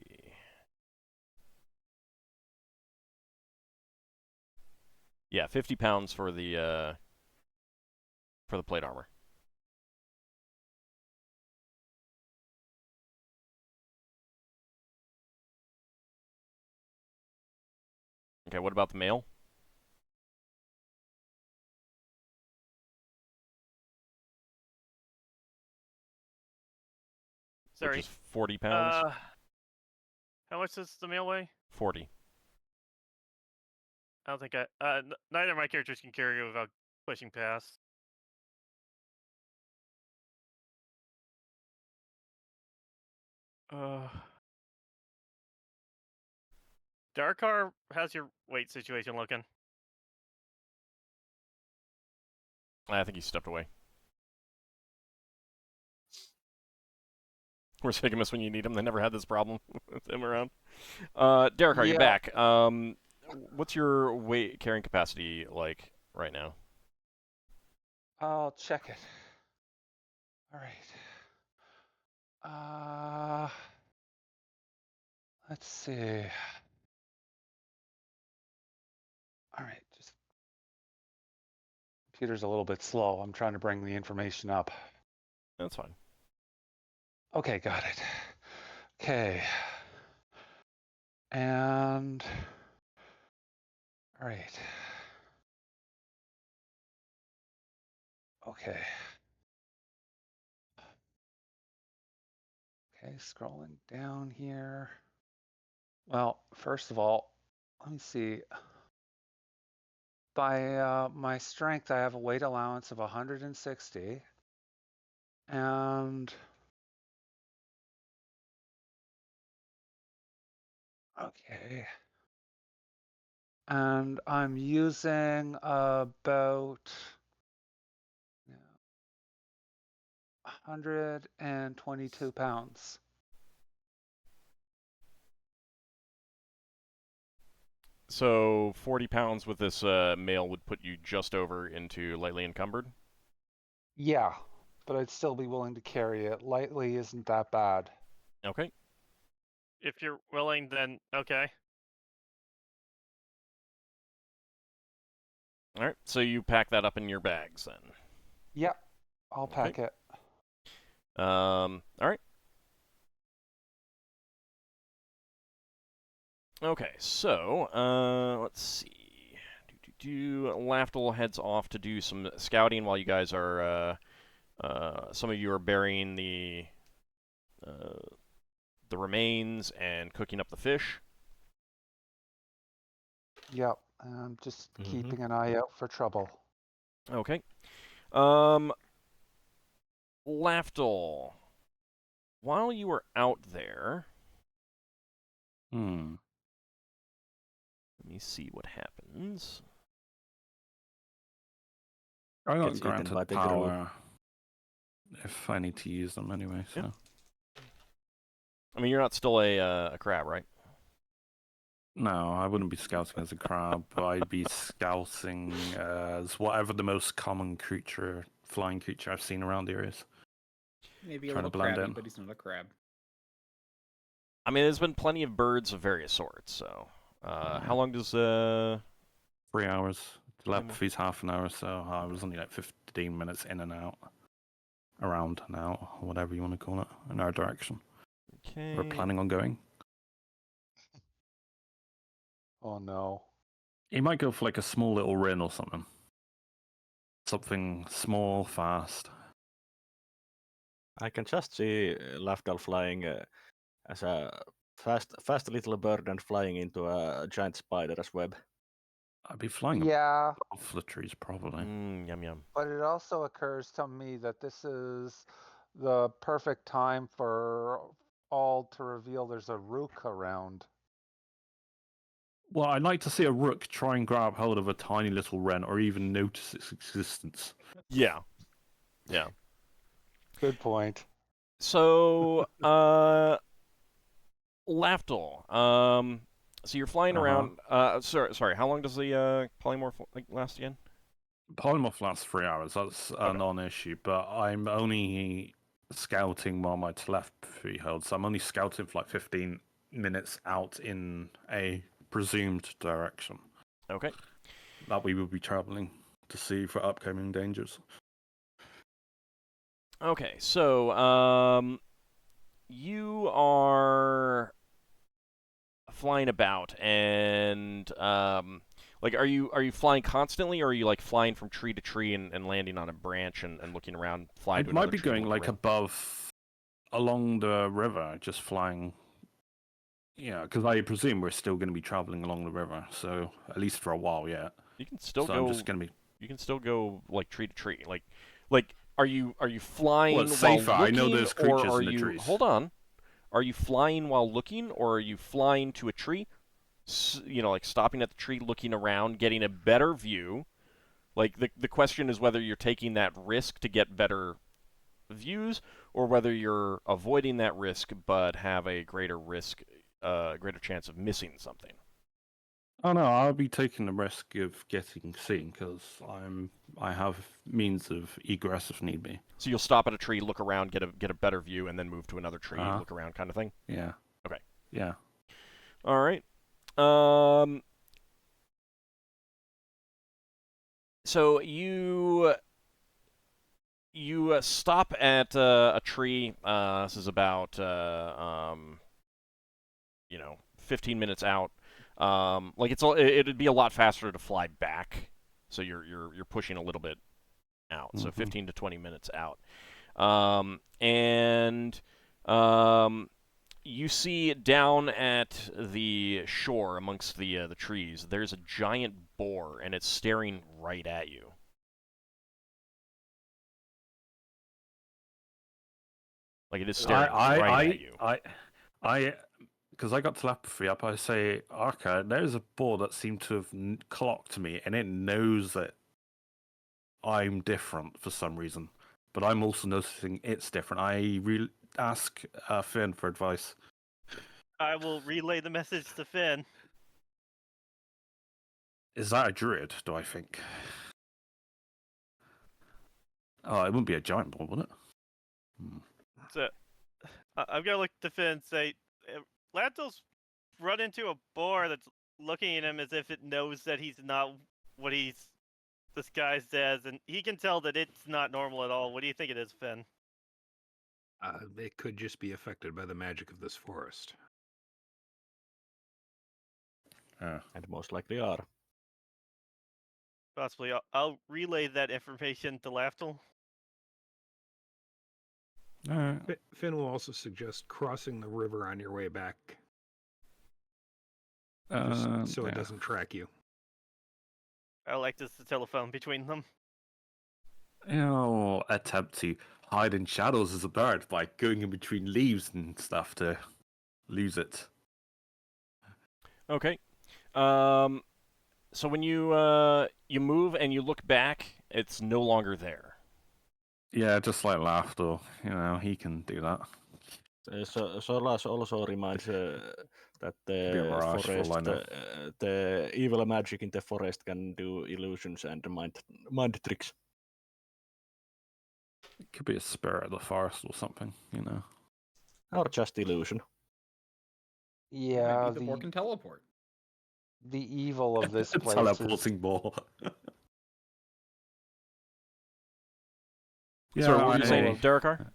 Yeah, 50 pounds for the plate armor. Okay, what about the mail? Sorry. Which is 40 pounds? How much does the mail weigh? 40. I don't think neither of my characters can carry it without pushing past. Darrakar, how's your weight situation looking? I think he stepped away. Where's Higamus when you need him? They never had this problem with him around. Darrakar, you're back. What's your weight carrying capacity like right now? I'll check it. All right. Let's see. All right, just computer's a little bit slow. I'm trying to bring the information up. That's fine. Okay, got it. Okay. And all right. Okay. Okay, scrolling down here. Well, first of all, let me see. By my strength, I have a weight allowance of 160. And okay. And I'm using about 122 pounds. So 40 pounds with this mail would put you just over into lightly encumbered? Yeah, but I'd still be willing to carry it. Lightly isn't that bad. Okay. If you're willing, then okay. All right. So you pack that up in your bags then. Yep, I'll pack it. All right. Okay, so let's see. Lafdul heads off to do some scouting while you guys are. Some of you are burying the remains and cooking up the fish. Yep, I'm just keeping an eye out for trouble. Okay. Lafdul, while you were out there, Hmm. let me see what happens. I got Gets eaten granted by the power if I need to use them anyway, so. Yeah. I mean, you're not still a crab, right? No, I wouldn't be scouting as a crab. I'd be scouting as whatever the most common creature, flying creature I've seen around here is. Maybe a Trying to little blend crabby, in. but he's not a crab. I mean, there's been plenty of birds of various sorts, so... How long does... 3 hours. more. Telepathy's half an hour, so I was only like 15 minutes in and out. Around and out, or whatever you want to call it, in our direction. Okay. We're planning on going. Oh no. He might go for like a small little run or something. Something small, fast. I can just see Lafdal flying as a fast little bird and flying into a giant spider's web. I'd be flying Yeah, off the trees, probably. Yum yum. but it also occurs to me that this is the perfect time for all to reveal there's a rook around. Well, I'd like to see a rook try and grab hold of a tiny little wren or even notice its existence. Yeah. Yeah. Good point. So, Lafdul, so you're flying around. Sorry. How long does the polymorph last again? Polymorph lasts 3 hours. That's a non-issue, but I'm only scouting while my telepathy holds. So I'm only scouting for like 15 minutes out in a presumed direction Okay. that we will be traveling to see for upcoming dangers. Okay. So, you are flying about, and like, are you flying constantly, or are you like flying from tree to tree and landing on a branch and looking around, flying I to another might be tree, going look like around? above, along the river, just flying. Yeah, because I presume we're still going to be traveling along the river, so at least for a while yet. You can still So go. I'm just going to be. You can still go like tree to tree. Like are you flying Well, it's while safer. looking, I know there's or creatures are in the you? trees. Hold on. Are you flying while looking, or are you flying to a tree? Like stopping at the tree, looking around, getting a better view. Like the question is whether you're taking that risk to get better views, or whether you're avoiding that risk but have a greater chance of missing something. Oh no, I'll be taking the risk of getting seen because I have means of egress if need be. So you'll stop at a tree, look around, get a better view, and then move to another tree, look around, kind of thing. Yeah. Okay. Yeah. All right. So you You stop at a tree. This is about 15 minutes out. Like it'd be a lot faster to fly back, so you're pushing a little bit out. So 15 to 20 minutes out. You see down at the shore amongst the trees, there's a giant boar, and it's staring right at you. Like it is staring right at you. Because I got telepathy up, I say, Ockar, there's a boar that seemed to have clocked me, and it knows that I'm different for some reason. But I'm also noticing it's different. I ask Finn for advice. I will relay the message to Finn. Is that a druid, do I think? Oh, it wouldn't be a giant boar, would it? So I'm gonna look to Finn and say, Lafdul's run into a boar that's looking at him as if it knows that he's not what he's disguised as, and he can tell that it's not normal at all. What do you think it is, Finn? It could just be affected by the magic of this forest. And most likely are. Possibly. I'll relay that information to Lafdul. Finn will also suggest crossing the river on your way back, so it doesn't track you. I like this the telephone between them. Attempt to hide in shadows as a bird by going in between leaves and stuff to lose it. Okay. So when you move and you look back, it's no longer there. Yeah, just like Lafdul, he can do that. Solas also reminds that Be a the mirage for all I forest, know. the evil magic in the forest can do illusions and mind tricks. It could be a spirit of the forest or something, Or just illusion. Yeah, Maybe the boar can teleport. the evil of this A place teleporting ball. So what were you saying, Darrakar?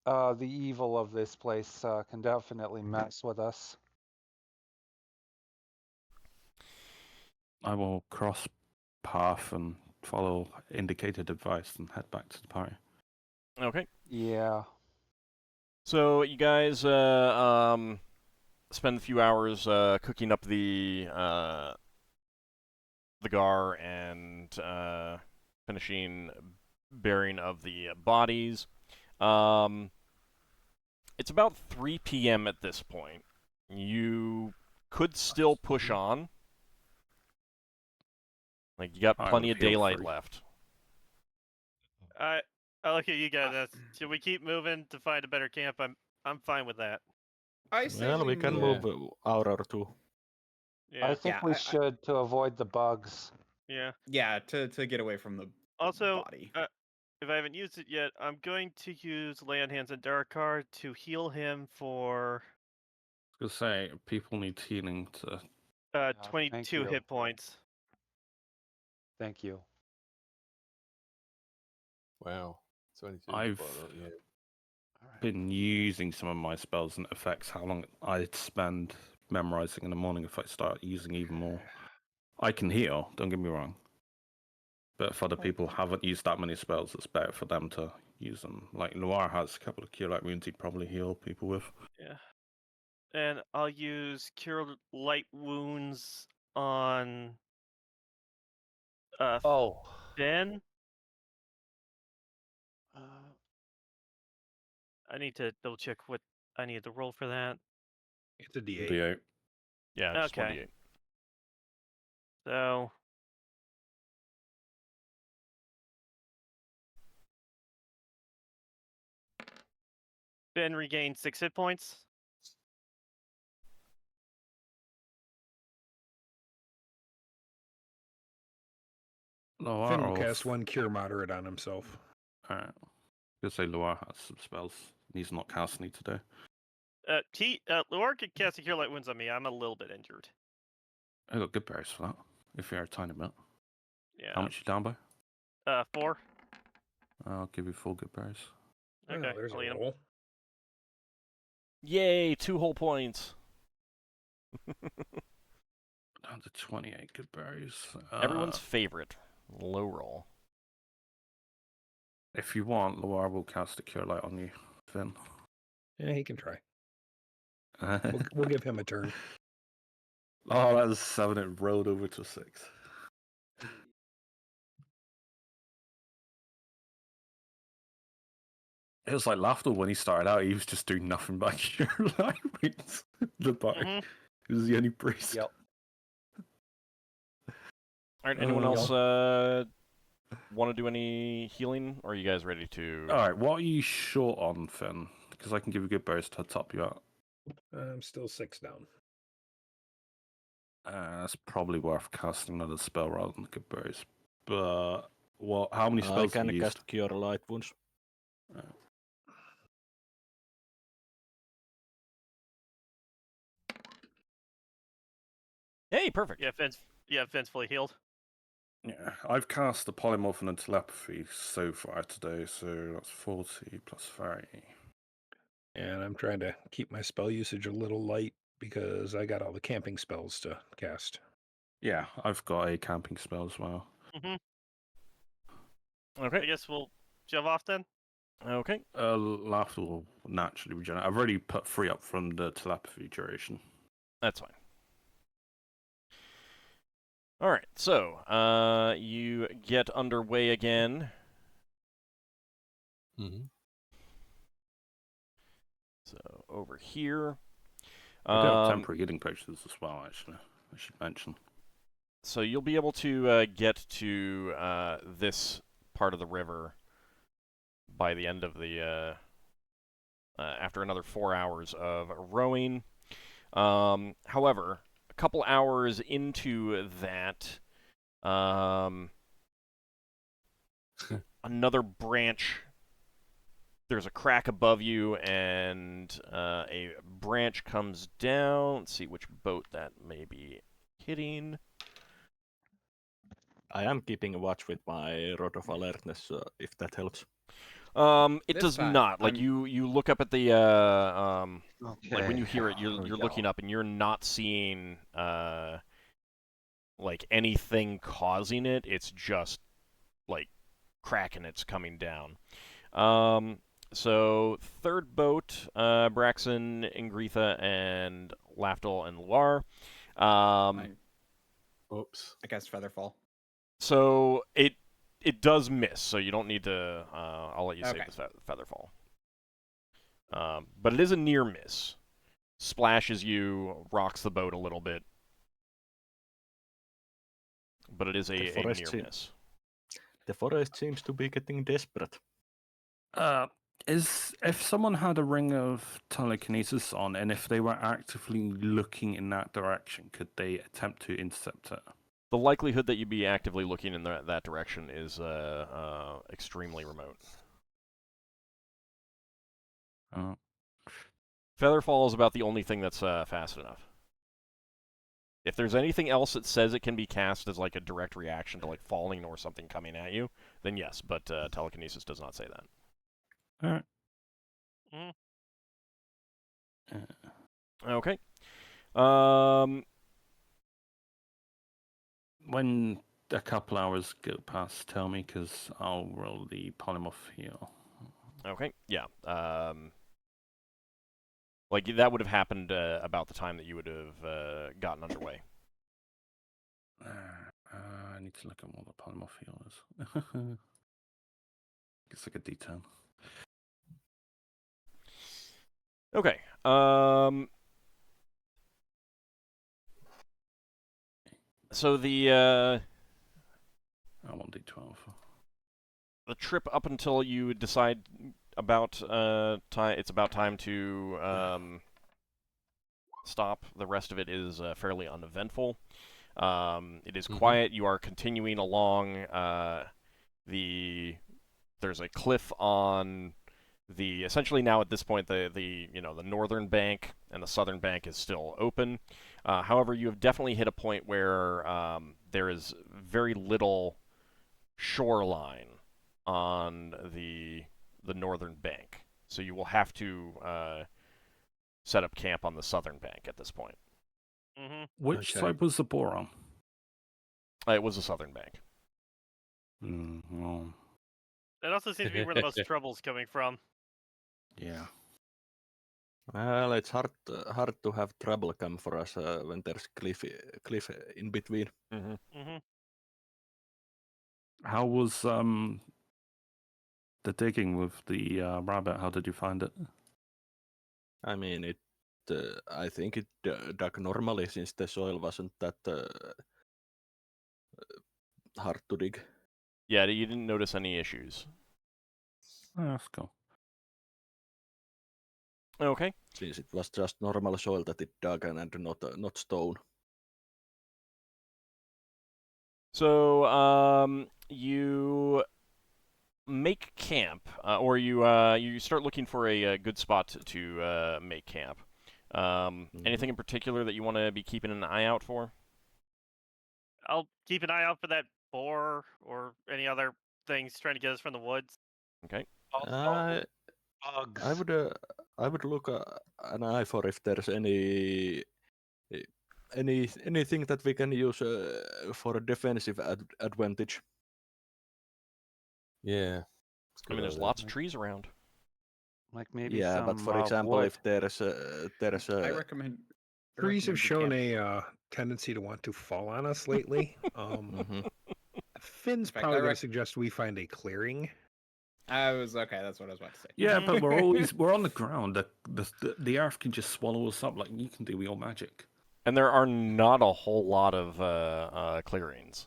the evil of this place can definitely mess with us. I will cross path and follow indicated advice and head back to the party. Okay. Yeah. So you guys spend a few hours cooking up the gar and finishing burying of the bodies. It's about 3 p.m. at this point. You could still push on. Like, you got plenty of daylight left. I look at you guys. Should we keep moving to find a better camp? I'm fine with that. I say Well, we can move an hour or two. Yeah. I think we should to avoid the bugs. Yeah. Yeah, to get away from the body. If I haven't used it yet, I'm going to use Lay on Hands and Darrakar to heal him for... I was going to say, people need healing to... 22 hit points. Thank you. Wow. 22. I've been using some of my spells, and it affects how long I'd spend memorizing in the morning if I start using even more. I can heal, don't get me wrong. But if other people haven't used that many spells, it's better for them to use them. Like Noir has a couple of Cure Light wounds he'd probably heal people with. Yeah. And I'll use Cure Light Wounds on... Finn? I need to double check what I need to roll for that. It's a D8. D8. Yeah, it's Okay. 1d8. So... Finn regained 6 hit points. Finn will cast one Cure Moderate on himself. Alright. I was going to say Loire has some spells he's not casting today. Loire could cast a Cure Light Wounds on me. I'm a little bit injured. I got good berries for that, if you're a tiny bit. Yeah. How much you down by? 4. I'll give you 4 good berries. Well, Okay, there's I'll a eat 'em. roll. Yay, 2 whole points. Down to 28 good berries. Everyone's favorite. Low roll. If you want, Loire will cast a Cure Light on you, Finn. Yeah, he can try. We'll give him a turn. Oh, that was 7. It rolled over to 6. It was like Lafdul when he started out. He was just doing nothing but Cure Light with the bar. Mhm. He was the only priest. Yep. All right, anyone Oh. else want to do any healing, or are you guys ready to... All right, what are you short on, Finn? Because I can give you good berries to top you up. I'm still 6 down. That's probably worth casting another spell rather than good berries. But what? How many I spells have can you used? cast Cure Light Wounds. Hey, perfect. Finn's fully healed. Yeah, I've cast the polymorph and telepathy so far today, so that's 40 plus 30. And I'm trying to keep my spell usage a little light because I got all the camping spells to cast. Yeah, I've got a camping spell as well. I Okay. guess we'll jump off then. Okay. Laughter will naturally regenerate. I've already put 3 up from the telepathy duration. That's fine. All right, so you get underway again. Mm-hmm. So over here. I do have temporary healing potions as well, actually. I should mention. So you'll be able to get to this part of the river by the end of the after another 4 hours of rowing. However, a couple hours into that, another branch. There's a crack above you, and a branch comes down. Let's see which boat that may be hitting. I am keeping a watch with my rod of alertness, if that helps. It This does time, not. Like I'm- you look up at the like when you hear it, Here you're we looking go. up and you're not seeing like anything causing it. It's just like cracking. It's coming down. So third boat, Braxon, Ingritha, and Lafdul and Loire. Oops. I guess Featherfall. So it does miss, so you don't need to. I'll let you save Okay. the Featherfall. But it is a near miss. Splashes you, rocks the boat a little bit, but it is a near miss. The forest seems to be getting desperate. If someone had a ring of telekinesis on, and if they were actively looking in that direction, could they attempt to intercept it? The likelihood that you'd be actively looking in that direction is extremely remote. Featherfall is about the only thing that's fast enough. If there's anything else that says it can be cast as like a direct reaction to like falling or something coming at you, then yes, but telekinesis does not say that. Alright. Okay. When a couple hours go past, tell me, because I'll roll the polymorph heal. Okay, yeah. Like, that would have happened about the time that you would have gotten underway. I need to look at what the polymorph heal is. It's like a D10. Okay, so the I want D12. the trip up until you decide about time, it's about time to stop. The rest of it is fairly uneventful. It is quiet. You are continuing along. There's a cliff on the essentially now at this point the northern bank and the southern bank is still open. However, you have definitely hit a point where there is very little shoreline on the northern bank. So you will have to set up camp on the southern bank at this point. Mm-hmm. Which Okay. side was the boar on? It was the southern bank. Well, That also seems to be where the most trouble's coming from. yeah. Well, it's hard to have trouble come for us when there's cliff in between. Mm-hmm. Mm-hmm. How was the digging with the rabbit? How did you find it? I mean, I think it dug normally since the soil wasn't that hard to dig. Yeah, you didn't notice any issues. Oh, that's cool. Okay. Since it was just normal soil that it dug and not stone. So you make camp, or you start looking for a good spot to make camp. Anything in particular that you want to be keeping an eye out for? I'll keep an eye out for that boar or any other things trying to get us from the woods. Okay. Also, bugs. I would look an eye for if there's anything that we can use for a defensive advantage. Yeah. I mean, there's lots of trees around. Like maybe Yeah, some but for example, wood. if there's I recommend. Trees have shown camp. a tendency to want to fall on us lately. Mhm. Finn's fact, probably I going rec- to suggest we find a clearing. That's what I was about to say. Yeah, but we're on the ground. The earth can just swallow us up like you can do with your magic. And there are not a whole lot of clearings.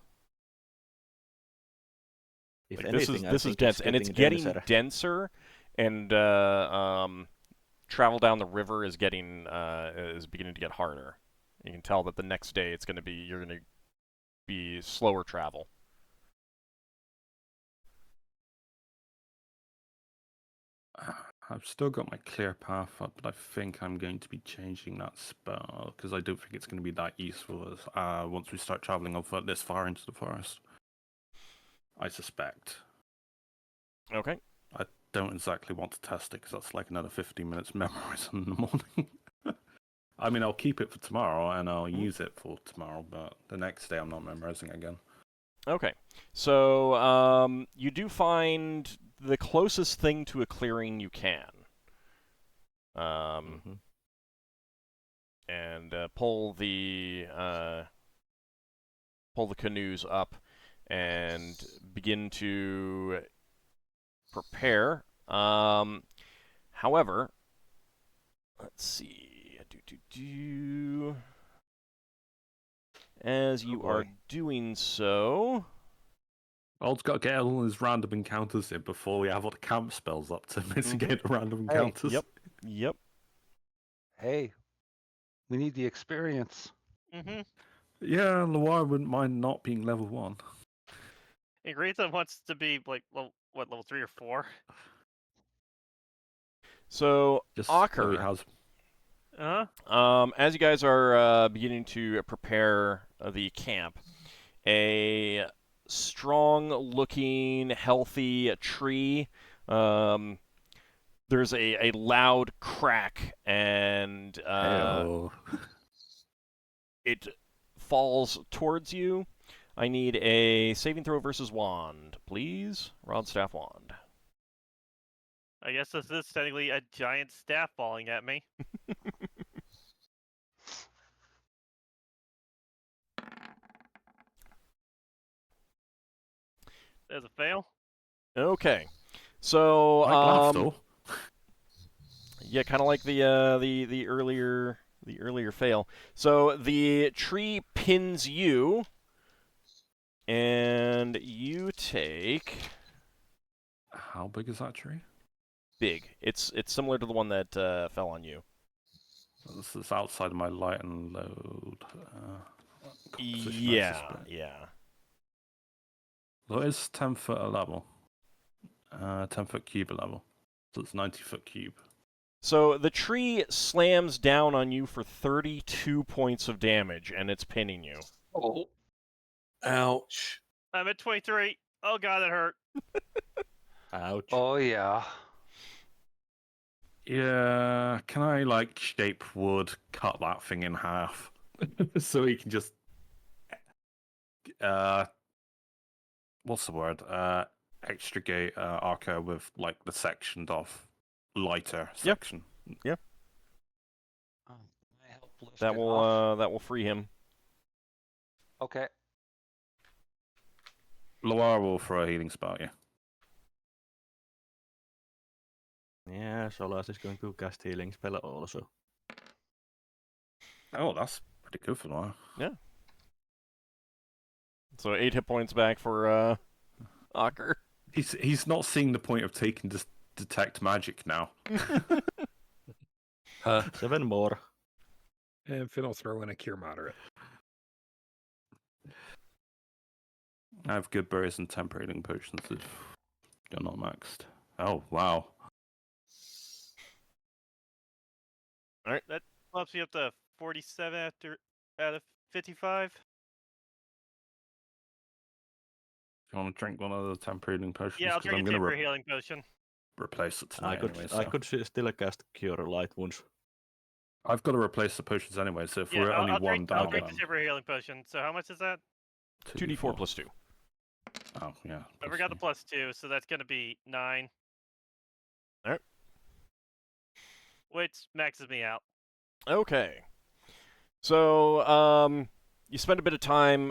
If Like, anything, I this is think dense, and it's getting denser. denser, and travel down the river is beginning to get harder. You can tell that the next day you're gonna be slower travel. I've still got my clear path up, but I think I'm going to be changing that spell because I don't think it's going to be that useful as once we start traveling this far into the forest. I suspect. Okay. I don't exactly want to test it because that's like another 15 minutes memorizing in the morning. I mean, I'll keep it for tomorrow and I'll use it for tomorrow, but the next day I'm not memorizing again. Okay. So you do find the closest thing to a clearing you can. And pull the canoes up and begin to prepare. However, let's see. As you are doing so, Old's got to get all his random encounters in before we have all the camp spells up to mitigate the random encounters. Yep. Hey, we need the experience. Mm-hmm. Yeah, Loire wouldn't mind not being level 1. And Greta wants to be like level 3 or 4? So Just Ockar, as you guys are beginning to prepare the camp, a strong-looking, healthy tree. There's a loud crack, and it falls towards you. I need a saving throw versus wand, please. Rod, staff, wand. I guess this is technically a giant staff falling at me. There's a fail. Okay. So, like Lafdul. Yeah, kind of like the earlier fail. So the tree pins you, and you take. How big is that tree? Big. It's similar to the one that fell on you. This is outside of my light and load. Yeah. Well, it's 10 foot a level. 10 foot cube a level. So it's 90 foot cube. So the tree slams down on you for 32 points of damage, and it's pinning you. Oh. Ouch. I'm at 23. Oh god, that hurt. Ouch. Oh yeah. Yeah, can I like shape wood, cut that thing in half, so he can just what's the word? Extricate Ockar with like the sectioned off lighter Yep. section. Can I help lift it off? That will free him. Okay. Loire will throw a healing spell. Yeah. Yeah, Solas is going to cast healing spell also. Oh, that's pretty good for Loire. So 8 hit points back for Ockar. He's not seeing the point of taking detect magic now. 7 more. And Finn will throw in a cure moderate. I have good berries and temporary healing potions if you're not maxed. Oh wow. That bumps me up to 47 out of 55. You want to drink one of the temporary healing potions? Yeah, I'll 'Cause drink I'm a gonna temporary healing potion. replace it tonight anyway. I So. could still cast cure light wounds. I've got to replace the potions anyway. So if Yeah, we're I'll, only I'll one drink, I'll down, drink the temporary healing potion. So how much is that? 2d4 plus 2. Oh yeah. I forgot the +2, so that's going to be 9. Alright. Which maxes me out. Okay. So, you spend a bit of time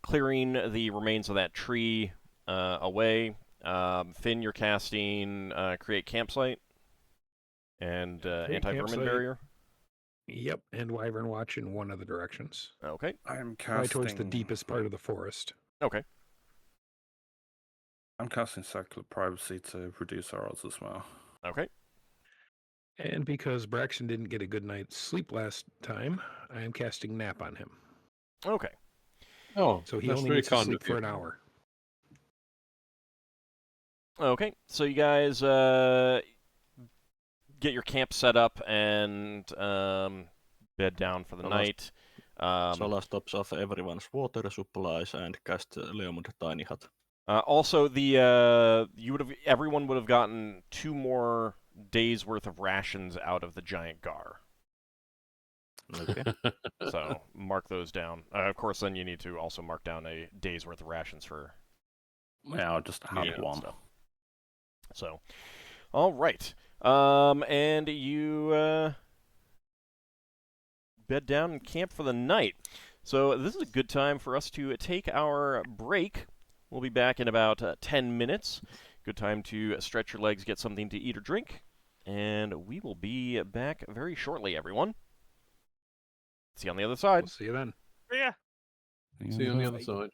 clearing the remains of that tree away. Finn, you're casting Create Campsite and Create Anti-Vermin Campsite. Barrier. Yep, and Wyvern Watch in one of the directions. Okay. I'm Probably casting towards the deepest part of the forest. Okay. I'm casting Circle of Privacy to reduce our odds as well. Okay. And because Braxon didn't get a good night's sleep last time, I am casting Nap on him. Okay. Oh, So he that's only very needs to kind sleep of for you. an hour. Okay. So you guys get your camp set up and bed down for the night. Solas tops off everyone's water supplies and casts Leomund Tiny Hut. Also, everyone would have gotten 2 more days worth of rations out of the giant gar. Okay. So mark those down. Of course, then you need to also mark down a day's worth of rations for Yeah, I'll just have meat and one. stuff. So, all right. And you bed down and camp for the night. So this is a good time for us to take our break. We'll be back in about 10 minutes. Good time to stretch your legs, get something to eat or drink. And we will be back very shortly, everyone. See you on the other side. We'll see you then. Yeah. See you on the other side.